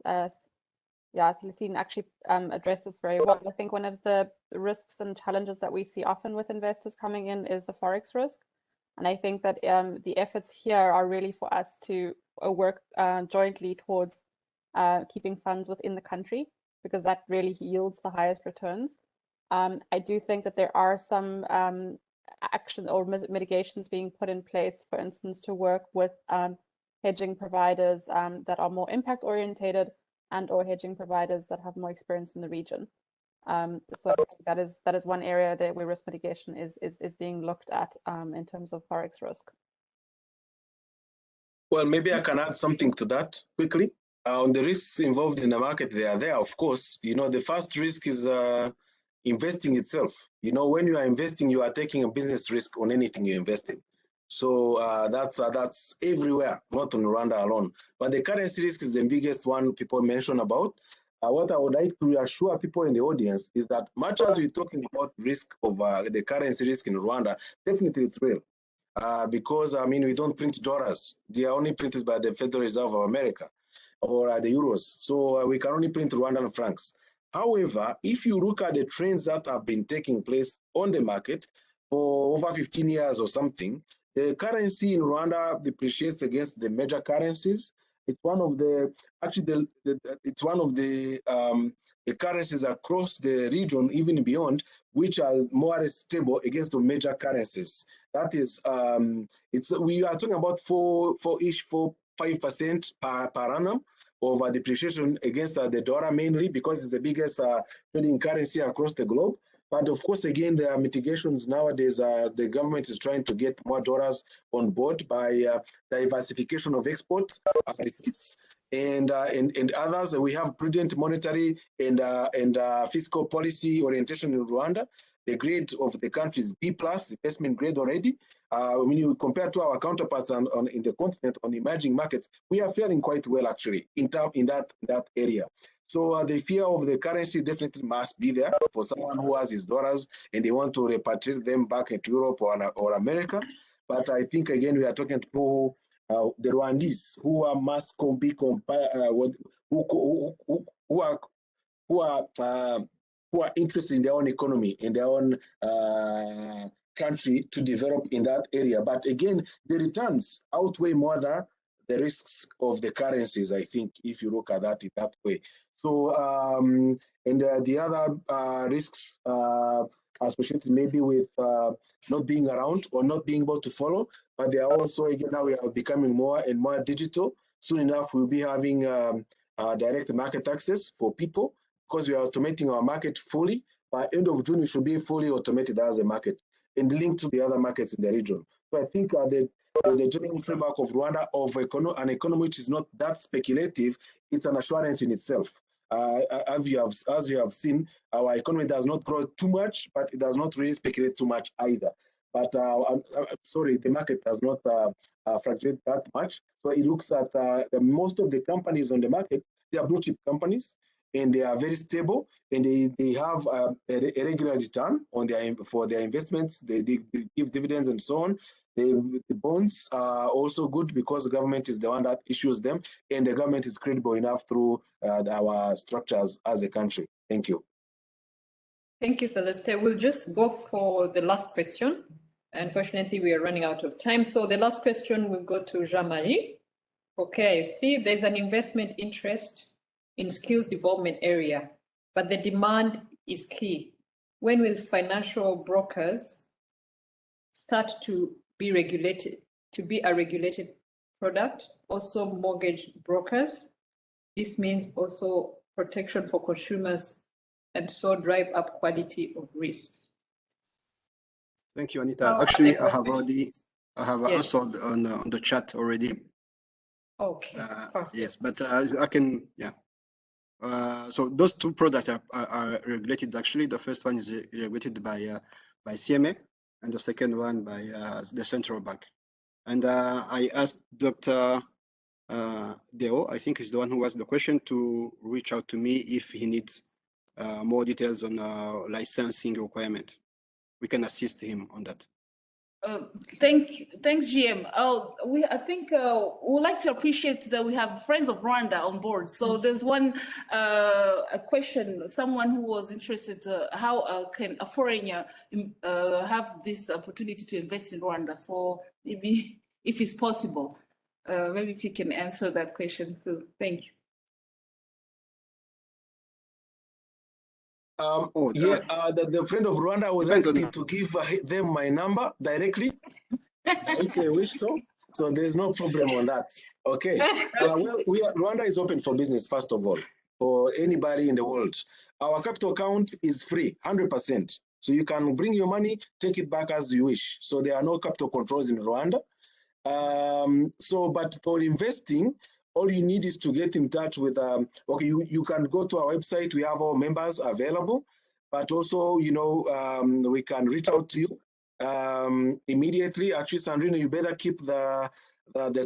Celestine actually addressed this very well. I think one of the risks and challenges that we see often with investors coming in is the forex risk, and I think that the efforts here are really for us to work jointly towards keeping funds within the country, because that really yields the highest returns. I do think that there are some action or mitigations being put in place, for instance, to work with hedging providers that are more impact orientated, and or hedging providers that have more experience in the region. So I think that is one area that where risk mitigation is being looked at in terms of forex risk. Well, maybe I can add something to that quickly. On the risks involved in the market, they are there, of course. The first risk is investing itself. When you are investing, you are taking a business risk on anything you invest in. So that's everywhere, not on Rwanda alone. But the currency risk is the biggest one people mention about. What I would like to reassure people in the audience is that much as we're talking about risk of the currency risk in Rwanda, definitely it's real. Because, we don't print dollars. They are only printed by the Federal Reserve of America or the euros. So we can only print Rwandan francs. However, if you look at the trends that have been taking place on the market for over 15 years or something, the currency in Rwanda depreciates against the major currencies. It's one of the it's one of the currencies across the region, even beyond, which are more stable against the major currencies. That is, we are talking about 5% per annum of depreciation against the dollar, mainly because it's the biggest trading currency across the globe. But of course, again, there are mitigations nowadays. The government is trying to get more dollars on board by diversification of export receipts and others. We have prudent monetary and fiscal policy orientation in Rwanda. The grade of the country is B+, investment grade already. When you compare to our counterparts in the continent, on emerging markets, we are faring quite well actually in that area. So the fear of the currency definitely must be there for someone who has his dollars and they want to repatriate them back into Europe or America. But I think again we are talking to the Rwandese who are must be compared, who are interested in their own economy, in their own country to develop in that area. But again, the returns outweigh more than the risks of the currencies, I think, if you look at that in that way. So, and the other risks associated maybe with not being around or not being able to follow, but they are also, again, now we are becoming more and more digital. Soon enough, we'll be having direct market access for people because we are automating our market fully. By end of June, we should be fully automated as a market and linked to the other markets in the region. So I think the general framework of Rwanda of an economy which is not that speculative, it's an assurance in itself. As you have seen, our economy does not grow too much, but it does not really speculate too much either. but sorry, the market does not fluctuate that much. So it looks at most of the companies on the market, they are blue chip companies, and they are very stable, and they have a regular return on for their investments. They give dividends and so on. The bonds are also good because the government is the one that issues them, and the government is credible enough through our structures as a country. Thank you. Thank you, Celeste. We'll just go for the last question. Unfortunately, we are running out of time. So the last question will go to Jean-Marie. Okay, see, there's an investment interest in skills development area, but the demand is key. When will financial brokers start to be regulated, to be a regulated product? Also mortgage brokers. This means also protection for consumers and so drive up quality of risks. Thank you, Anita. Actually, I have answered on the chat already. Okay. Yes, but I can, yeah. So those two products are regulated. Actually, the first one is regulated by CMA, and the second one by the central bank. And I asked Dr. Deo, I think he's the one who asked the question, to reach out to me if he needs more details on licensing requirement. We can assist him on that. Thanks, GM. I think we would like to appreciate that we have friends of Rwanda on board. So there's one a question, someone who was interested, how can a foreigner have this opportunity to invest in Rwanda? So maybe if it's possible, maybe if you can answer that question too. Thank you. The friend of Rwanda would like me to give them my number directly if they wish so. So there's no problem on that. Okay. Well, Rwanda is open for business, first of all, for anybody in the world. Our capital account is free, 100%. So you can bring your money, take it back as you wish. So there are no capital controls in Rwanda. But for investing, all you need is to get in touch with, okay, you can go to our website. We have our members available, but also, you know, we can reach out to you immediately. Actually, Sandrine, you better keep the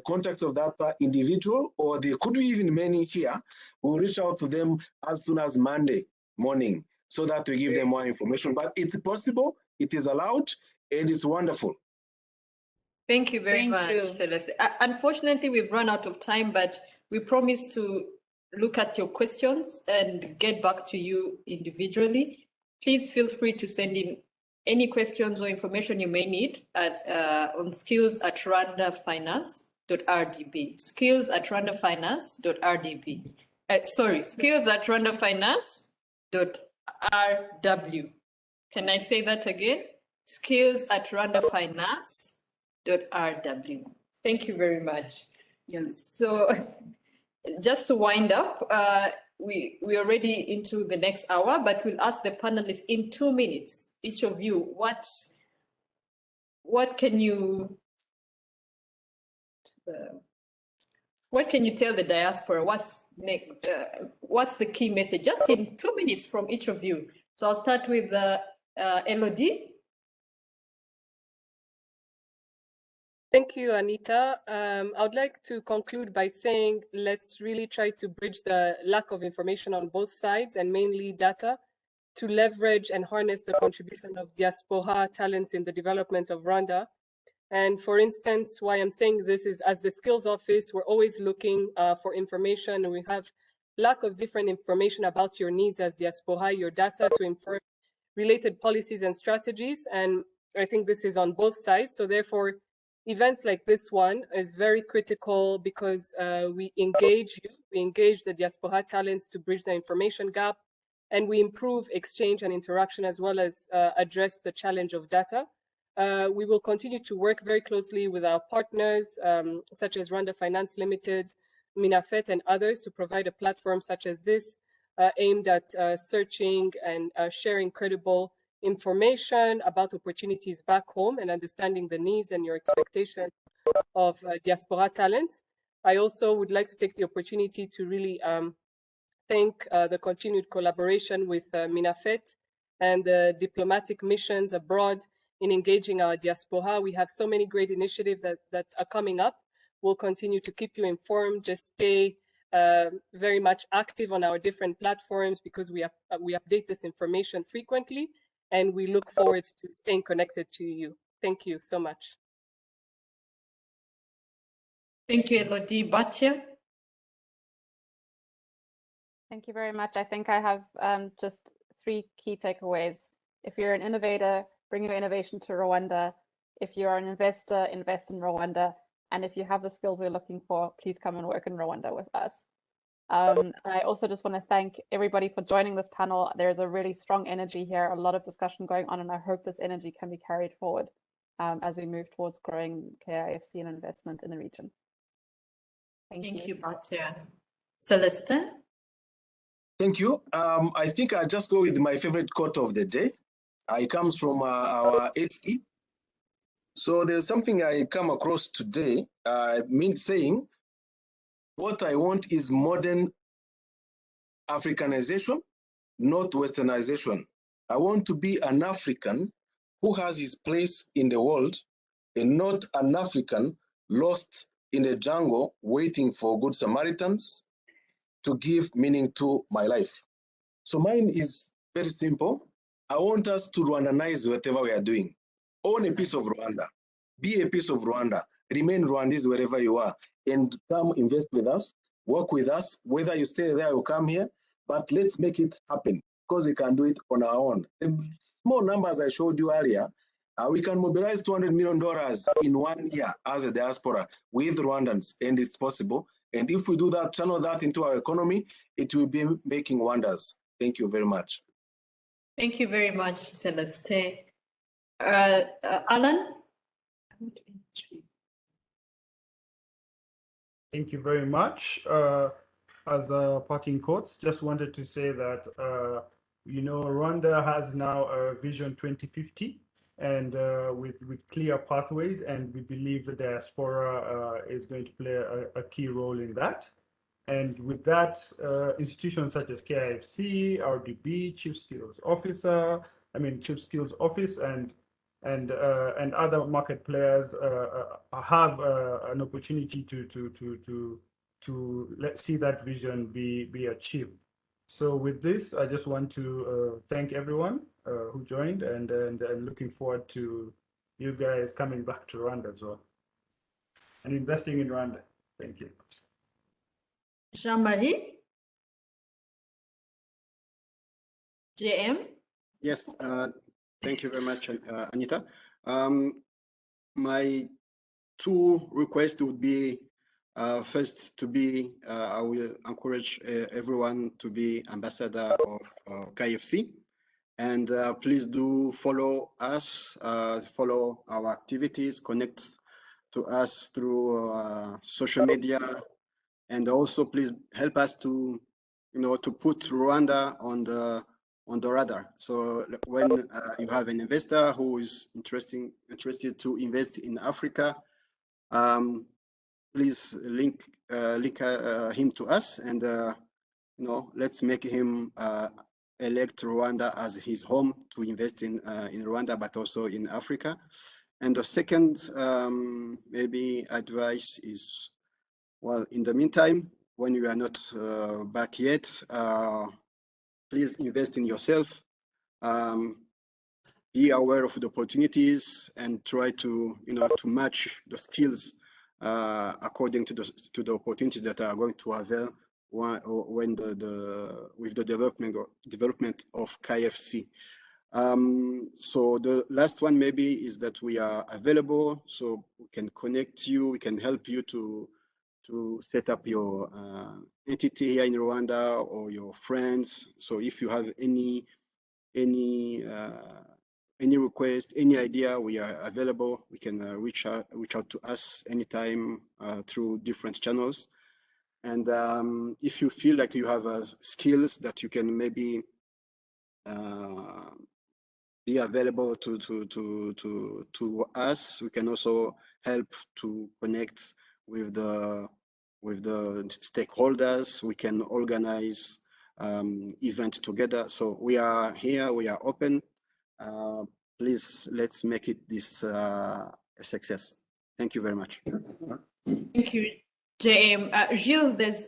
contacts of that individual, or there could be even many here. We'll reach out to them as soon as Monday morning so that we give them more information. But it's possible, it is allowed, and it's wonderful. Thank you very much, Celeste. Unfortunately, we've run out of time, but we promise to look at your questions and get back to you individually. Please feel free to send in any questions or information you may need on skills@rwandafinance.rdb. Skills@rwandafinance.rdb. Skills@rwandafinance.rw. Can I say that again? Skills@rwandafinance.rw. Thank you very much. Yeah. So just to wind up, we're already into the next hour, but we'll ask the panelists in 2 minutes, each of you, what can you tell the diaspora? What's the key message? Just in 2 minutes from each of you. So I'll start with Elodie. Thank you, Anita. I would like to conclude by saying, let's really try to bridge the lack of information on both sides, and mainly data, to leverage and harness the contribution of diaspora talents in the development of Rwanda. And for instance, why I'm saying this is, as the skills office, we're always looking for information, and we have lack of different information about your needs as diaspora, your data to inform related policies and strategies. And I think this is on both sides. So therefore, events like this one is very critical, because we engage the diaspora talents to bridge the information gap, and we improve exchange and interaction, as well as address the challenge of data. We will continue to work very closely with our partners, such as Rwanda Finance Limited, Minafet, and others, to provide a platform such as this, aimed at searching and sharing credible information about opportunities back home, and understanding the needs and your expectations of diaspora talent. I also would like to take the opportunity to really thank the continued collaboration with Minafet and the diplomatic missions abroad in engaging our diaspora. We have so many great initiatives that are coming up. We'll continue to keep you informed. Just stay very much active on our different platforms, because we update this information frequently, and we look forward to staying connected to you. Thank you so much. Thank you, Elodie. Batya? Thank you very much. I think I have just 3 key takeaways. If you're an innovator, bring your innovation to Rwanda. If you're an investor, invest in Rwanda. And if you have the skills we're looking for, please come and work in Rwanda with us. I also just want to thank everybody for joining this panel. There's a really strong energy here, a lot of discussion going on, and I hope this energy can be carried forward as we move towards growing KIFC and investment in the region. Thank you, Batya. Celeste? Thank you. I think I'll just go with my favorite quote of the day. It comes from our HE. So there's something I come across today, saying, what I want is modern Africanization, not Westernization. I want to be an African who has his place in the world, and not an African lost in the jungle waiting for good Samaritans to give meaning to my life. So mine is very simple. I want us to Rwandanize whatever we are doing. Own a piece of Rwanda. Be a piece of Rwanda. Remain Rwandese wherever you are. And come invest with us, work with us, whether you stay there or come here, but let's make it happen, because we can do it on our own. The small numbers I showed you earlier, we can mobilize $200 million in 1 year as a diaspora with Rwandans, and it's possible. And if we do that, channel that into our economy, it will be making wonders. Thank you very much. Thank you very much, Celeste. Alan? Thank you very much. As a parting quotes, just wanted to say that, Rwanda has now a Vision 2050, and with clear pathways, and we believe the diaspora is going to play a key role in that. And with that, institutions such as KIFC, RDB, Chief Skills Office, and other market players have an opportunity to let's see that vision be achieved. So with this, I just want to thank everyone who joined, and looking forward to you guys coming back to Rwanda as well and investing in Rwanda. Thank you. Jean-Marie? JM? Yes, thank you very much, Anita. My 2 requests would be, first, I will encourage everyone to be ambassador of KIFC, and please do follow us, follow our activities, connect to us through social media, and also please help us to put Rwanda on the radar. So when you have an investor who is interested to invest in Africa, please link him to us, and let's make him elect Rwanda as his home to invest in Rwanda, but also in Africa. And the second maybe advice is, well, in the meantime, when you are not back yet, please invest in yourself. Be aware of the opportunities and try to match the skills according to the opportunities that are going to avail with the development of KIFC. So the last one maybe is that we are available, so we can connect you, we can help you to set up your entity here in Rwanda, or your friends. So if you have any request, any idea, we are available. We can reach out to us anytime through different channels. And if you feel like you have skills that you can maybe be available to us, we can also help to connect with the stakeholders. We can organize events together. So we are here, we are open. please let's make it this a success. Thank you very much. Thank you, JM. Gilles, there's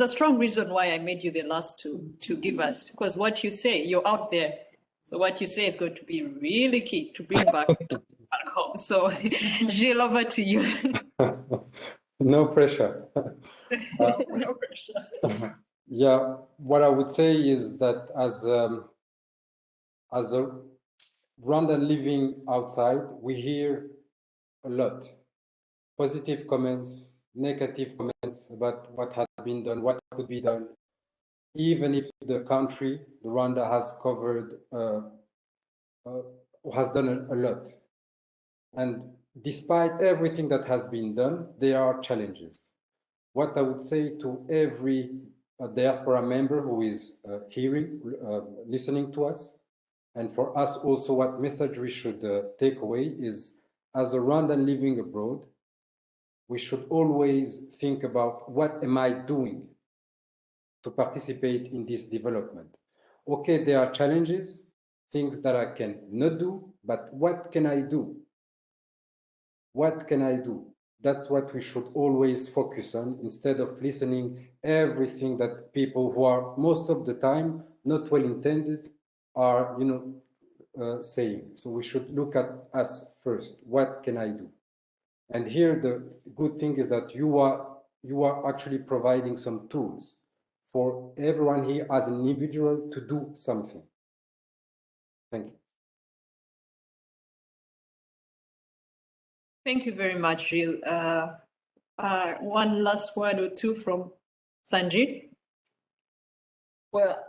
a strong reason why I made you the last to give us, because what you say, you're out there. So what you say is going to be really key to bring back home. So Gilles, over to you. No pressure. No pressure. Yeah, what I would say is that as a Rwandan living outside, we hear a lot. Positive comments, negative comments about what has been done, what could be done. Even if the country, Rwanda, has covered, has done a lot. And despite everything that has been done, there are challenges. What I would say to every diaspora member who is listening to us, and for us also, what message we should take away is, as a Rwandan living abroad, we should always think about what am I doing to participate in this development. Okay, there are challenges, things that I can not do, but what can I do? What can I do? That's what we should always focus on, instead of listening everything that people who are most of the time not well intended are, saying. So we should look at us first. What can I do? And here the good thing is that you are actually providing some tools for everyone here as an individual to do something. Thank you. Thank you very much, Gilles. One last word or two from Sanjit. Well,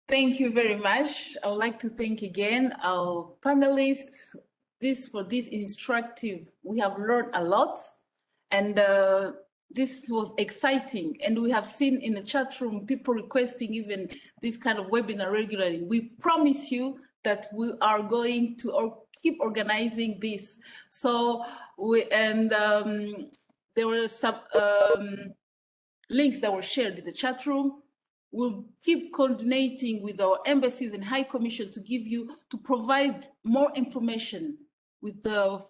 thank you very much. I would like to thank again our panelists. For this instructive, we have learned a lot, and this was exciting. And we have seen in the chat room people requesting even this kind of webinar regularly. We promise you that we are going to keep organizing this. So there were some links that were shared in the chat room. We'll keep coordinating with our embassies and high commissions to provide more information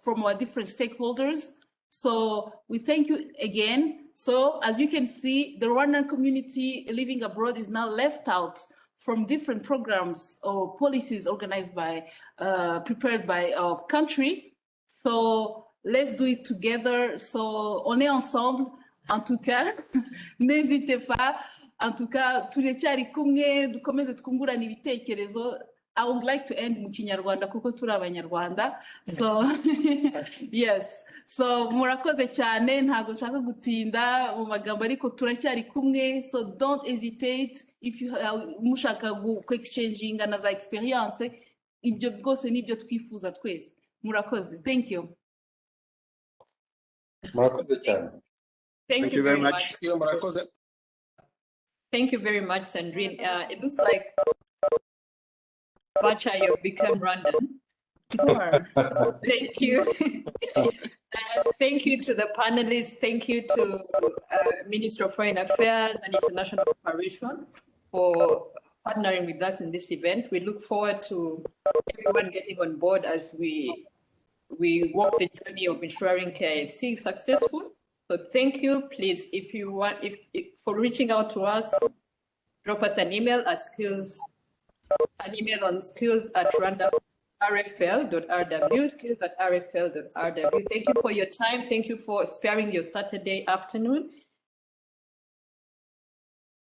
from our different stakeholders. So we thank you again. So as you can see, the Rwandan community living abroad is now left out from different programs or policies organized prepared by our country. So let's do it together. So on est ensemble, en tout cas, n'hésitez pas. En tout cas, turacyari kumwe, dukomeze twungurana ibitekerezo. I would like to end mu Kinyarwanda kuko turi Abanyarwanda. So yes, so murakoze cyane, ntago nshaka gutinda mu magambo ariko turacyari kumwe. So don't hesitate if you mushaka exchanginga na za experience, ibyo bwose nibyo twifuza twese. Murakoze. Thank you. Murakoze cyane. Thank you very much. Thank you very much, Sandrine. It looks like Bacha, you've become Rwandan. Sure. Thank you. Thank you to the panelists. Thank you to Minister of Foreign Affairs and International Cooperation for partnering with us in this event. We look forward to everyone getting on board as we walk the journey of ensuring KIFC is successful. So thank you. Please, if you want, if for reaching out to us, drop us an email at skills@rwanda.rfl.rw, skills@rfl.rw. Thank you for your time. Thank you for sparing your Saturday afternoon.